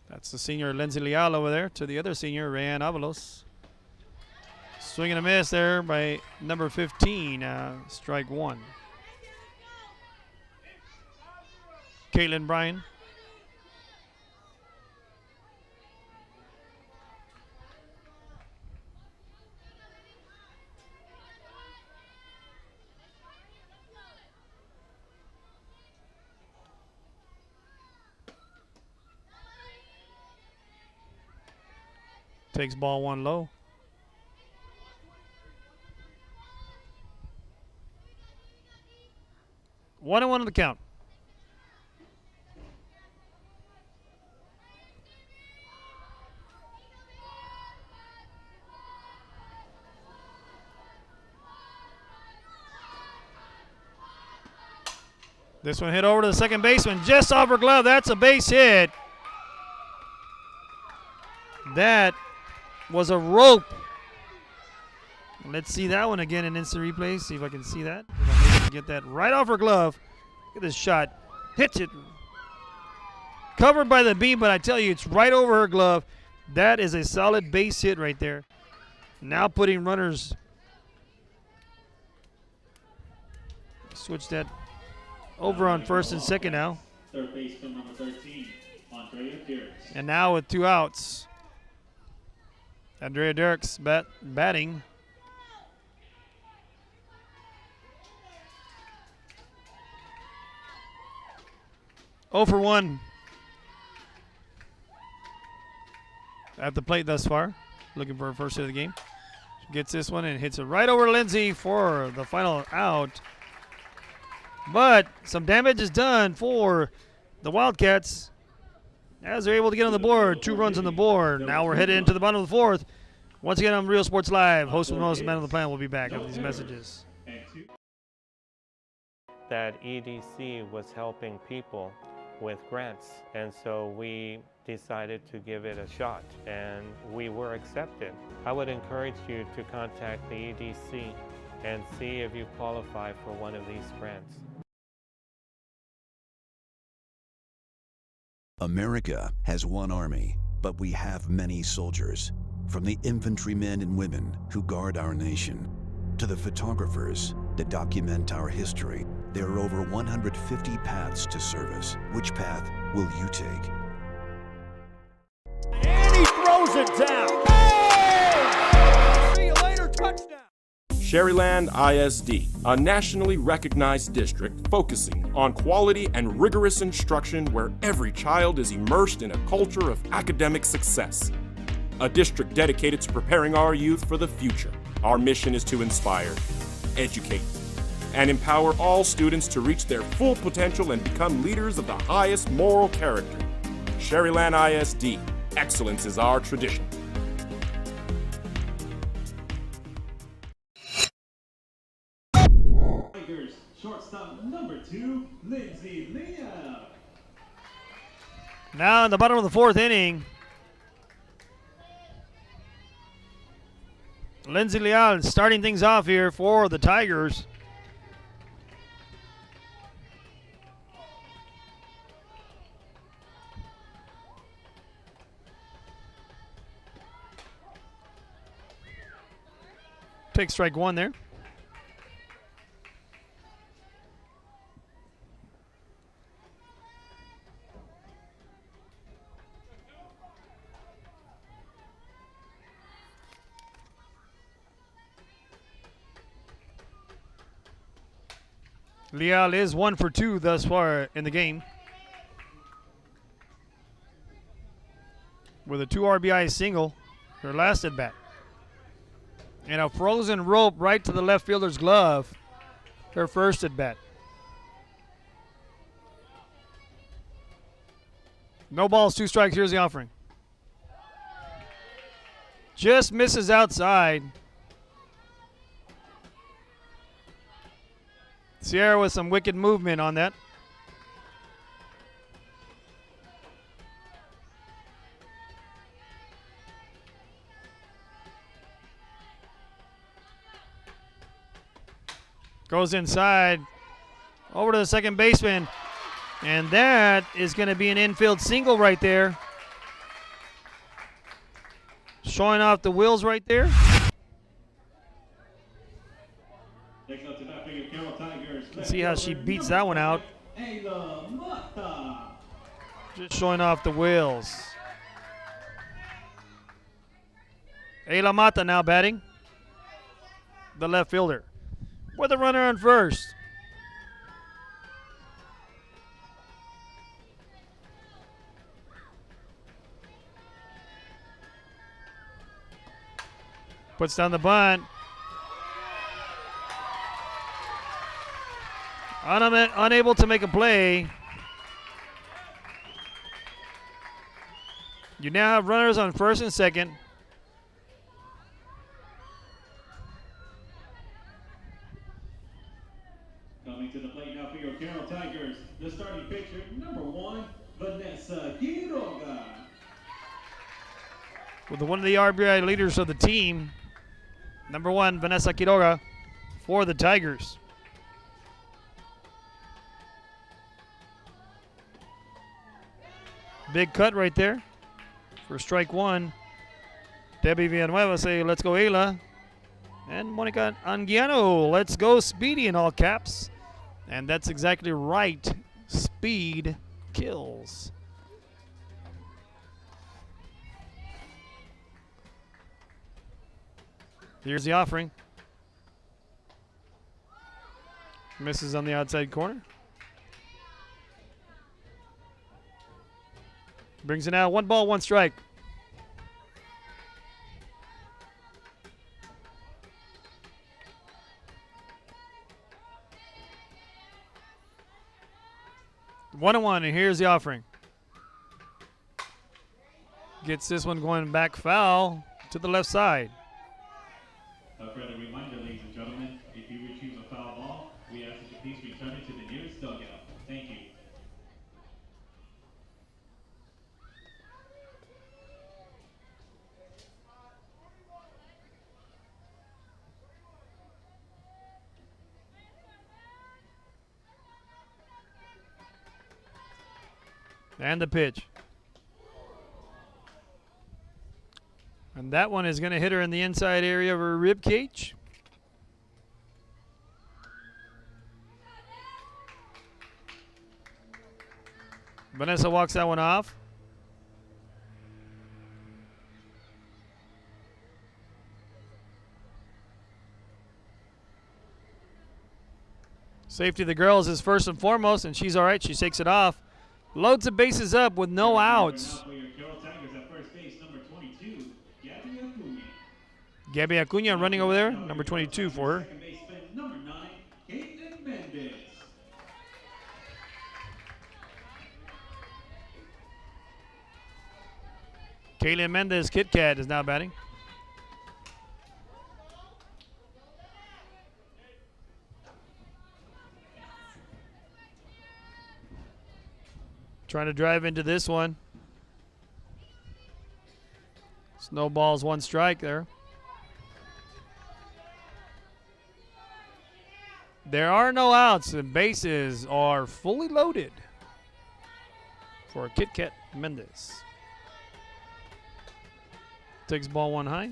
S3: That's the senior Lindsay Leal over there to the other senior, Rayanne Avalos. Swing and a miss there by number 15, strike one. Caitlin Bryan. Takes ball one low. One and one on the count. This one hit over to the second baseman, just off her glove. That's a base hit. That was a rope. Let's see that one again in instant replay. See if I can see that. If I'm able to get that right off her glove. Look at this shot. Hits it. Covered by the beam, but I tell you, it's right over her glove. That is a solid base hit right there. Now putting runners. Switch that over on first and second now.
S4: Third baseman number 13, Andrea Dirks.
S3: And now with two outs. Andrea Dirks batting. Oh for 1 at the plate thus far. Looking for her first hit of the game. She gets this one and hits it right over Lindsay for the final out. But some damage is done for the Wildcats as they're able to get on the board. 2 runs on the board. Now we're headed into the bottom of the fourth. Once again on Real Sports Live, host of most Man on the Planet will be back after these messages.
S5: That EDC was helping people with grants, and so we decided to give it a shot, and we were accepted. I would encourage you to contact the EDC and see if you qualify for one of these grants.
S6: America has one army, but we have many soldiers. From the infantrymen and women who guard our nation, to the photographers that document our history, there are over 150 paths to service. Which path will you take?
S2: And he throws it down. Oh! See you later, touchdown.
S7: Sherryland ISD, a nationally recognized district focusing on quality and rigorous instruction where every child is immersed in a culture of academic success. A district dedicated to preparing our youth for the future. Our mission is to inspire, educate, and empower all students to reach their full potential and become leaders of the highest moral character. Sherryland ISD, excellence is our tradition.
S4: Tigers, shortstop number 2, Lindsay Leal.
S3: Now in the bottom of the fourth inning, Lindsay Leal starting things off here for the Tigers. Take strike one there. Leal is 1 for 2 thus far in the game, with a 2 RBI single, her last at bat. And a frozen rope right to the left fielder's glove, her first at bat. No balls, 2 strikes. Here's the offering. Just misses outside. Sierra with some wicked movement on that. Goes inside, over to the second baseman, and that is going to be an infield single right there. Showing off the wheels right there. Let's see how she beats that one out. Just showing off the wheels. Ayla Mata now batting. The left fielder. With a runner on first. Puts down the bunt. Unable to make a play. You now have runners on first and second.
S4: Coming to the plate now for your Carroll Tigers, the starting pitcher, number 1, Vanessa Quiroga.
S3: With one of the RBI leaders of the team, number 1, Vanessa Quiroga, for the Tigers. Big cut right there for strike 1. Debbie Villanueva say, let's go Ayla. And Monica Anguiano, let's go Speedy in all caps. And that's exactly right. Speed kills. Here's the offering. Misses on the outside corner. Brings it out. 1 ball, 1 strike. One and 1, and here's the offering. Gets this one going back foul to the left side.
S4: A friendly reminder, ladies and gentlemen, if you would choose a foul ball, we ask that you please return it to the nearest dugout. Thank you.
S3: And the pitch. And that one is going to hit her in the inside area of her rib cage. Vanessa walks that one off. Safety of the girls is first and foremost, and she's all right. She takes it off. Loads the bases up with no outs. Gabby Acuna running over there, number 22 for her. Kaylin Mendez, Kit Kat, is now batting. Trying to drive into this one. Snowballs 1 strike there. There are no outs. The bases are fully loaded for Kit Kat Mendez. Takes ball 1 high.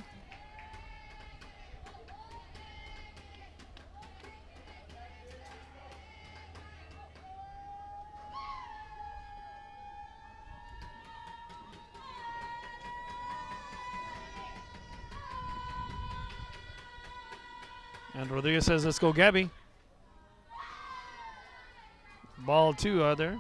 S3: And Rodriguez says, let's go, Gabby. Ball 2 out there.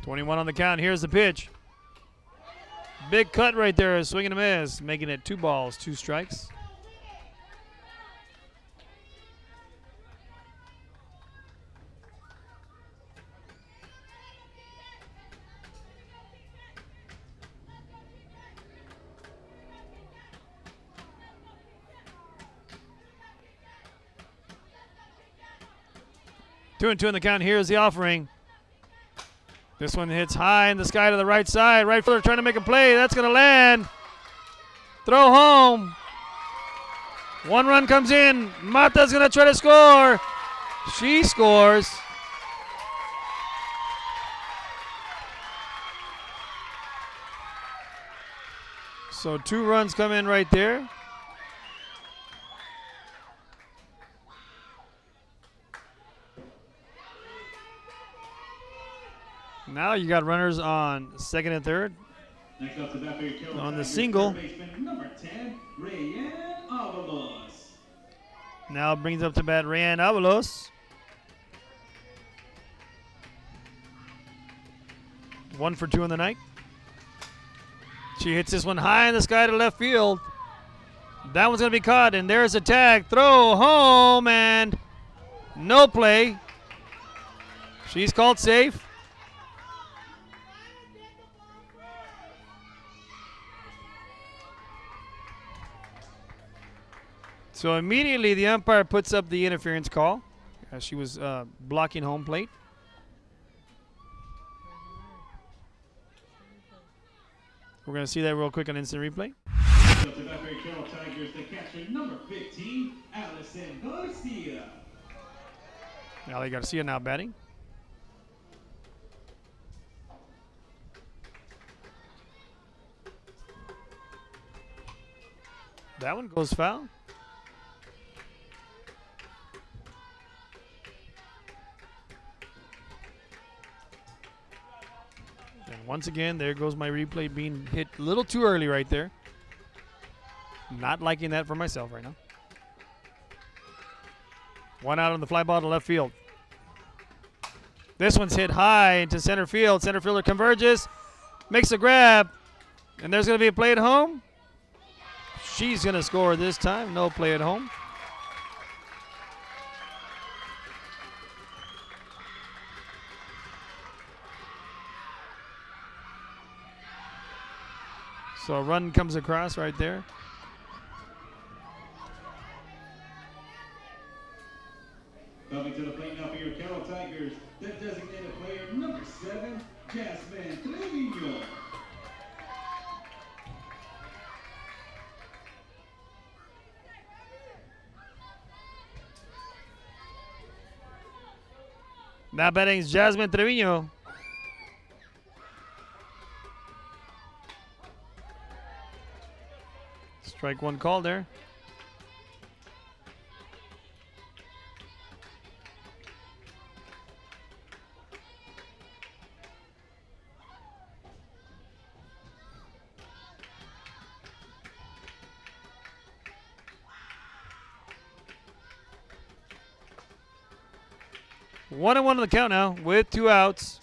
S3: .21 on the count. Here's the pitch. Big cut right there. Swing and a miss. Making it 2 balls, 2 strikes. 2-2 in the count. Here's the offering. This one hits high in the sky to the right side. Right fielder trying to make a play. That's going to land. Throw home. 1 run comes in. Mata's going to try to score. She scores. So 2 runs come in right there. Now you got runners on second and third.
S4: Next up to bat for your Carroll
S3: On the
S4: Tigers,
S3: single.
S4: third baseman, number 10, Rayan Avalos.
S3: Now brings up to bat Rayan Avalos. 1 for 2 in the night. She hits this one high in the sky to left field. That one's going to be caught, and there's a tag. Throw home, and no play. She's called safe. So immediately the umpire puts up the interference call as she was blocking home plate. We're going to see that real quick on instant replay.
S4: So to bat for your Carroll Tigers, the catcher, number 15, Allison Garcia.
S3: Ali Garcia now batting. That one goes foul. And once again, there goes my replay being hit a little too early right there. Not liking that for myself right now. 1 out on the fly ball to left field. This one's hit high into center field. Center fielder converges, makes a grab, and there's going to be a play at home. She's going to score this time. No play at home. So a run comes across right there.
S4: Coming to the plate now for your Carroll Tigers, the designated player, number 7, Jasmine Trevino.
S3: Now batting is Jasmine Trevino. Strike 1 call there. One and one on the count now with 2 outs.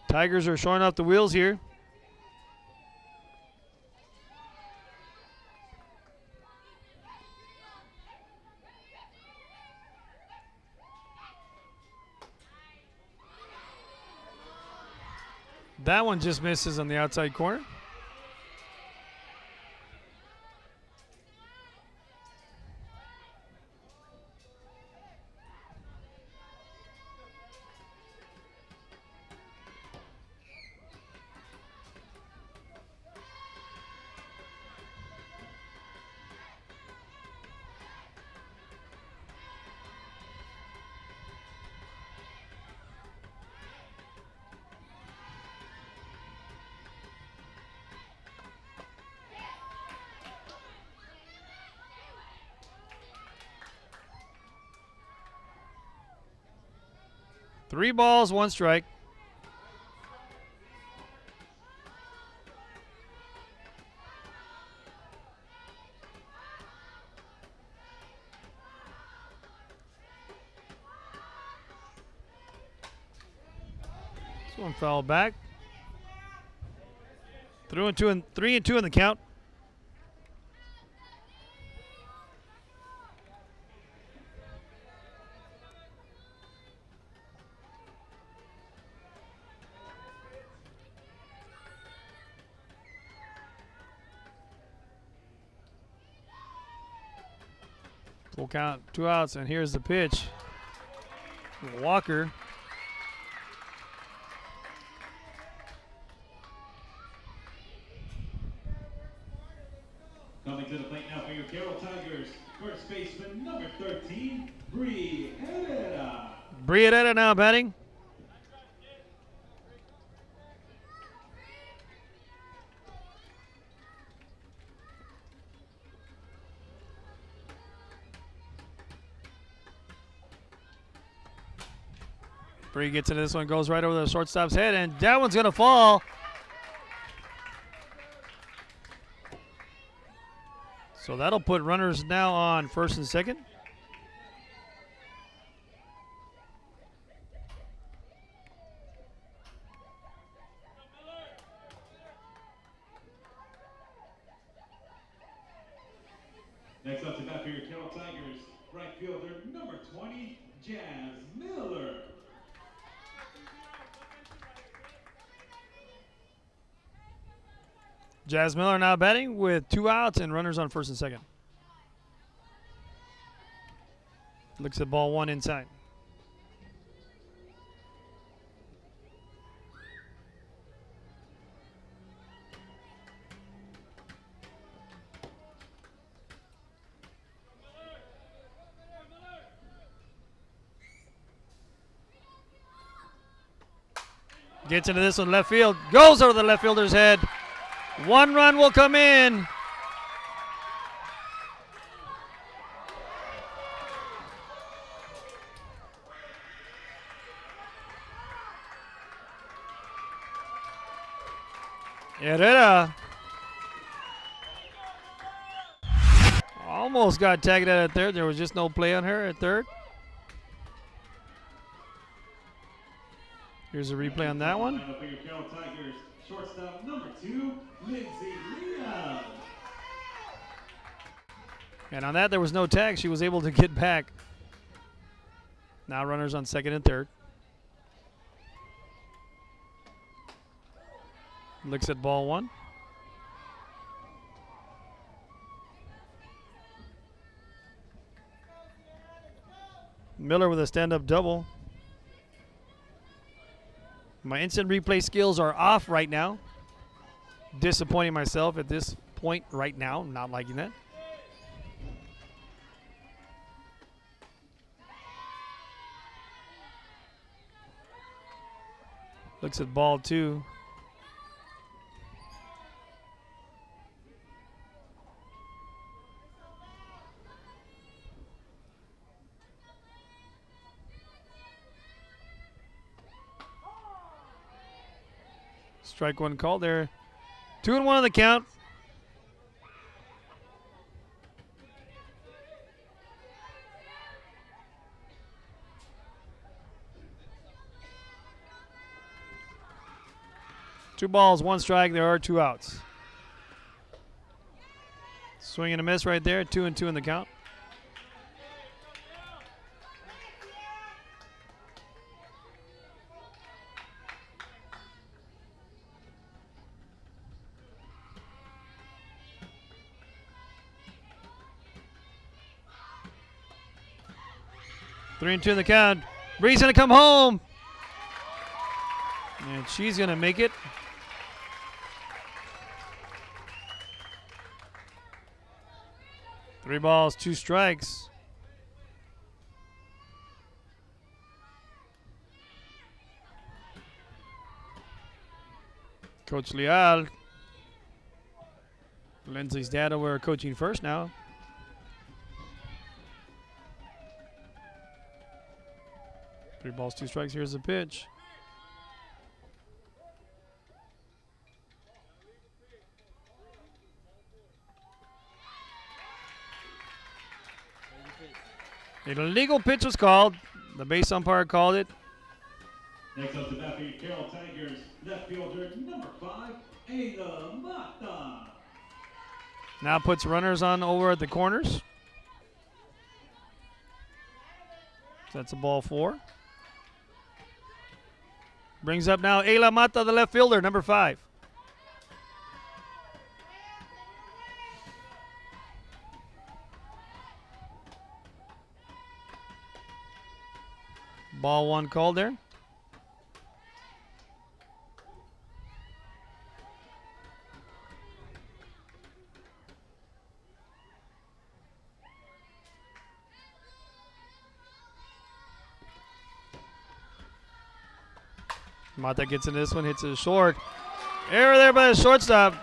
S3: Tigers are showing off the wheels here. That one just misses on the outside corner. Three balls, 1 strike. This one foul back. 3 and 2 in the count. Full count, 2 outs, and here's the pitch. Walker.
S4: Coming to the plate now for your Carroll Tigers, first baseman number 13, Bree Herrera.
S3: Bree Herrera now batting. Bree gets into this one, goes right over the shortstop's head, and that one's going to fall. So that'll put runners now on first and second.
S4: Next up to bat for your Carroll Tigers, right fielder number 20, Jazz Miller.
S3: Jazz Miller now batting with 2 outs and runners on first and second. Looks at ball 1 inside. Gets into this one, left field, goes over the left fielder's head. 1 run will come in. Herrera almost got tagged out at third. There was just no play on her at third. Here's a replay on that one.
S4: For your Carroll Tigers, shortstop number 2, Lindsay Leah.
S3: And on that, there was no tag. She was able to get back. Now runners on second and third. Looks at ball 1. Miller with a stand-up double. My instant replay skills are off right now. Disappointing myself at this point right now. Not liking that. Looks at ball 2. Strike 1 call there. 2-1 on the count. Two balls, 1 strike. There are 2 outs. Swing and a miss right there. 2-2 in the count. Three and 2 in the count. Bree's gonna come home. And she's gonna make it. Three balls, 2 strikes. Coach Leal. Lindsay's dad over coaching first now. Three balls, 2 strikes. Here's the pitch. An illegal pitch was called. The base umpire called it.
S4: Next up to bat for your Carroll Tigers, left fielder number 5, Ayla Mata.
S3: Now puts runners on over at the corners. That's a ball 4. Brings up now Ayla Mata, the left fielder, number 5. Ball one called there. Mata gets in this one, hits it short. Error there by the shortstop.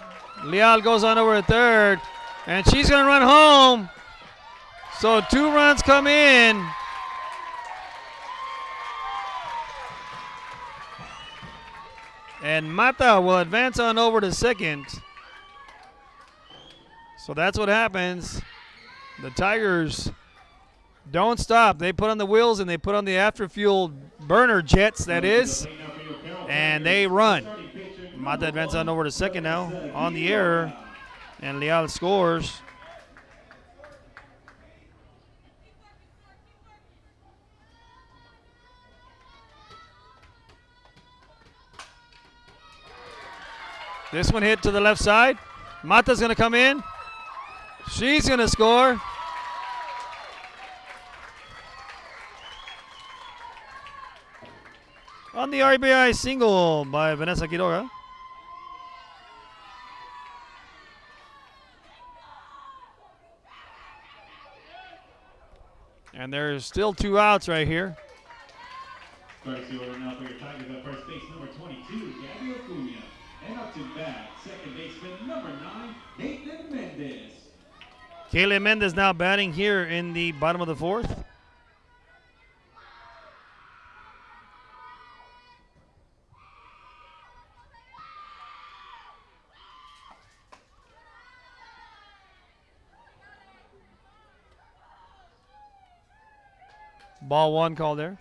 S3: Leal goes on over to third, and she's going to run home. So 2 runs come in. And Mata will advance on over to second. So that's what happens. The Tigers don't stop. They put on the wheels and they put on the after-fuel burner jets, that is, and they run. Mata advances on over to second now on the error, and Leal scores. This one hit to the left side. Mata's going to come in. She's going to score. On the RBI single by Vanessa Quiroga. And there's still 2 outs right here.
S4: First order now for your Tigers at first base, number 22, Gabby Acuna. And up to bat, second baseman, number 9, Caitlin Mendez.
S3: Caitlin Mendez now batting here in the bottom of the 4th. Ball one called there.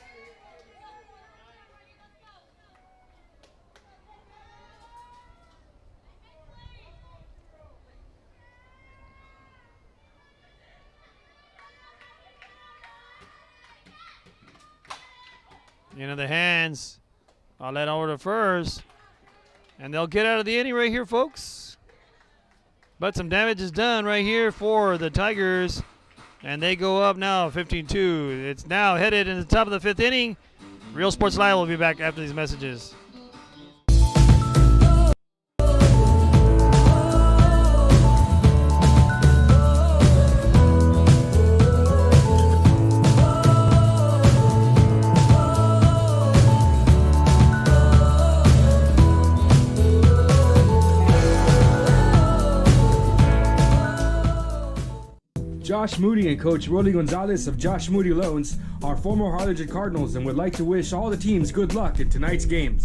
S3: Into the hands. I'll let over to first. And they'll get out of the inning right here, folks. But some damage is done right here for the Tigers. And they go up now 15-2. It's now headed in the top of the 5th inning. Real Sports Live will be back after these messages.
S8: Josh Moody and Coach Rolly Gonzalez of Josh Moody Loans are former Harlingen Cardinals and would like to wish all the teams good luck in tonight's games.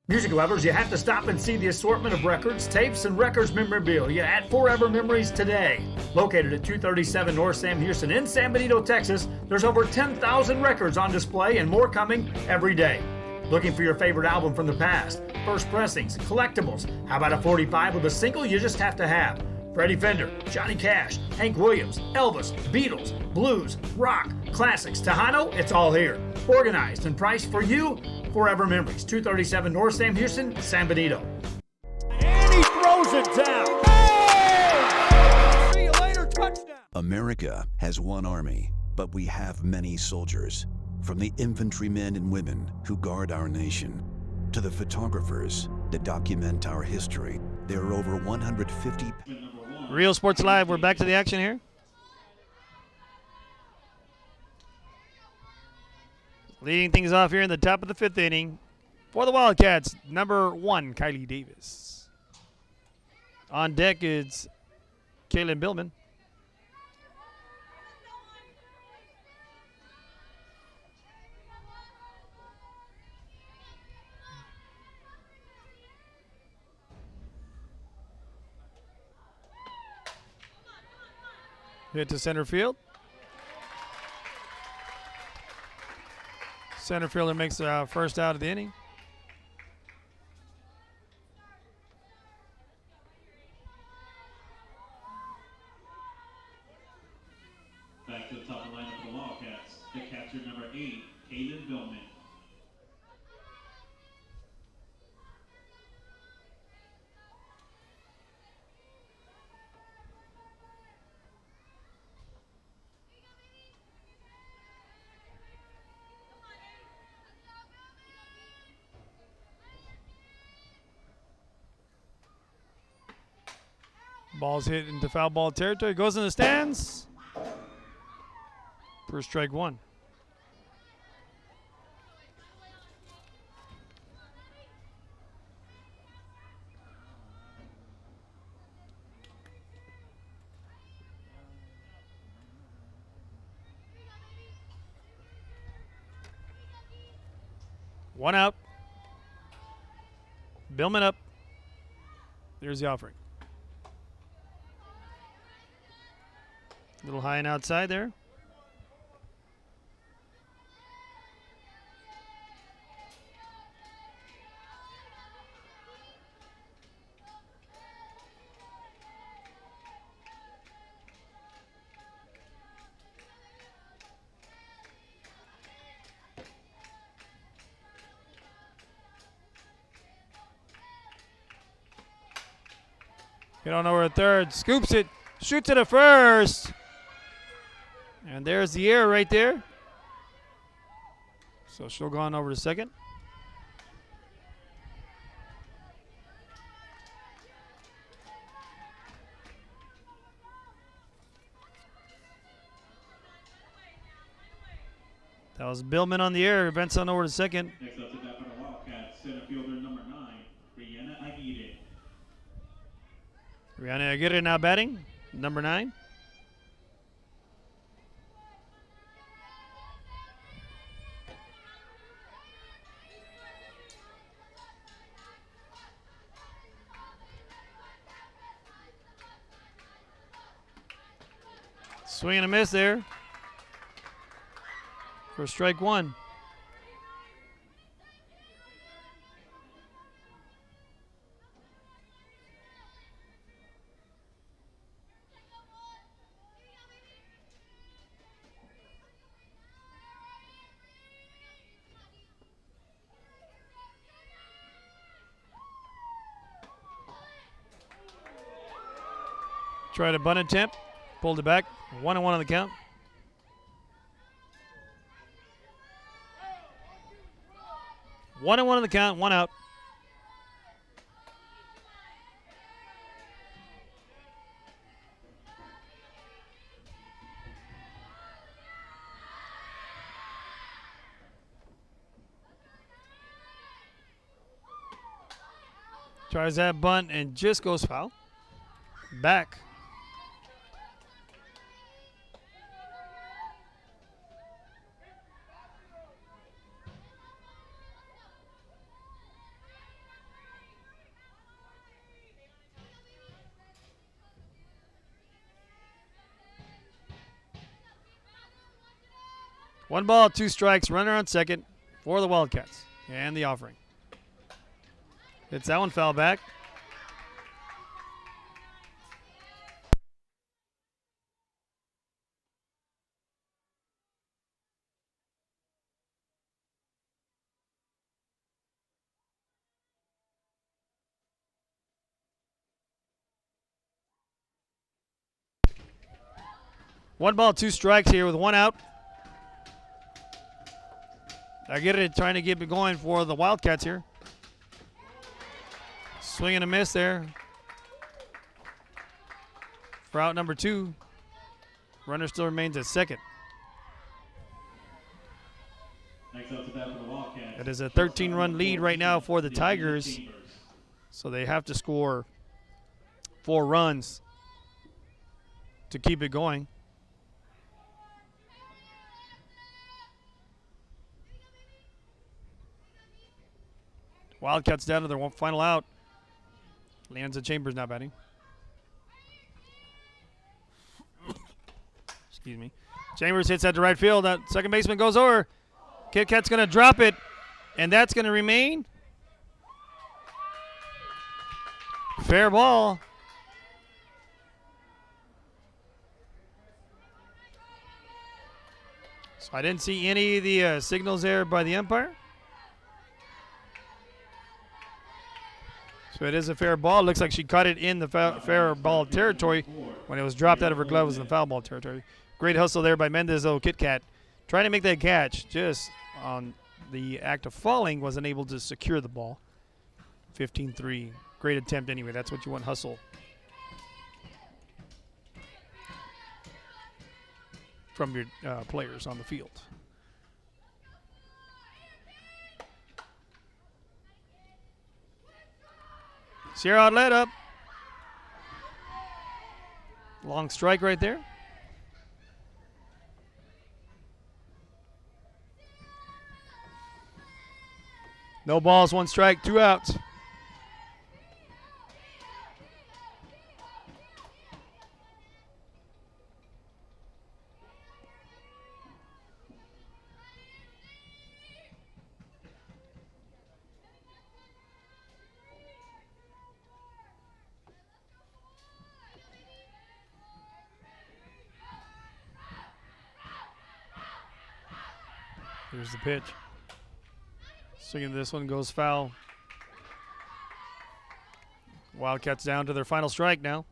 S1: Music lovers, you have to stop and see the assortment of records, tapes, and records memorabilia at Forever Memories today. Located at 237 North Sam Houston in San Benito, Texas, there's over 10,000 records on display and more coming every day. Looking for your favorite album from the past, first pressings, collectibles? How about a 45 with a single you just have to have? Freddie Fender, Johnny Cash, Hank Williams, Elvis, Beatles, blues, rock, classics, Tejano, it's all here. Organized and priced for you. Forever Memories, 237 North Sam Houston, San Benito.
S2: And he throws it down. Oh! See you later, touchdown.
S6: America has one army, but we have many soldiers. From the infantrymen and women who guard our nation, to the photographers that document our history, there are over 150.
S3: Real Sports Live, we're back to the action here. Leading things off here in the top of the 5th inning for the Wildcats, number 1, Kylie Davis. On deck is Kaylin Billman. Hit to center field. Center fielder makes the first out of the inning.
S4: Back to the top of the lineup for the Wildcats. The catcher, number 8, Kaylin Billman.
S3: Ball's hit into foul ball territory. Goes in the stands. For strike one. One out. Billman up. There's the offering. A little high and outside there. Hit on over at third, scoops it, shoots it at first. And there's the error right there. So she'll go on over to second. That was Billman on the air. Events on over to second.
S4: Next up to bat for the Wildcats, center fielder number 9, Brianna Aguirre.
S3: Rihanna Aguirre now batting, number 9. Swing and a miss there for strike one. Tried a bunt attempt, pulled it back, 1-1 on the count. One on the count, 1 out. Tries that bunt and just goes foul. Back. One ball, 2 strikes, runner on second for the Wildcats. And the offering. It's that one foul back. One ball, 2 strikes here with 1 out. I get it, trying to get it going for the Wildcats here. Swing and a miss there. For out number 2. Runner still remains at second.
S4: Next up to bat for the Wildcats.
S3: It is a 13-run lead right now for the Tigers. So they have to score 4 runs to keep it going. Wildcats down to their final out. Lands of Chambers now batting. Excuse me. Chambers hits that to right field. That second baseman goes over. Kit Kat's going to drop it, and that's going to remain. Fair ball. So I didn't see any of the signals there by the umpire. So it is a fair ball. Looks like she caught it in the fair ball territory when it was dropped out of her glove. It was in the foul ball territory. Great hustle there by Mendez, though. Kit Kat trying to make that catch. Just on the act of falling, wasn't able to secure the ball. 15-3. Great attempt anyway. That's what you want, hustle. from your players on the field. Sierra outlet up. Long strike right there. No balls, 1 strike, 2 outs. Here's the pitch. Swinging this one goes foul. Wildcats down to their final strike now.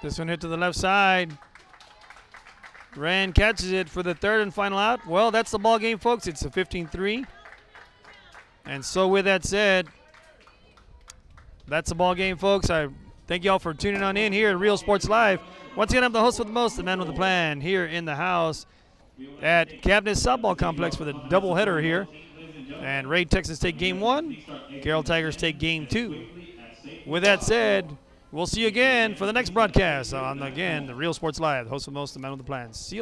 S3: This one hit to the left side. Rand catches it for the 3rd and final out. Well, that's the ball game, folks. It's a 15-3. And so with that said, that's the ball game, folks. I thank you all for tuning on in here at Real Sports Live. Once again, I'm the host with the most, the man with the plan, here in the house at Cabinet Softball Complex for the doubleheader here. And Ray, Texas take game 1. Carroll Tigers take game 2. With that said, we'll see you again for the next broadcast on, again, the Real Sports Live. The host with the most, the man with the plan. See you later.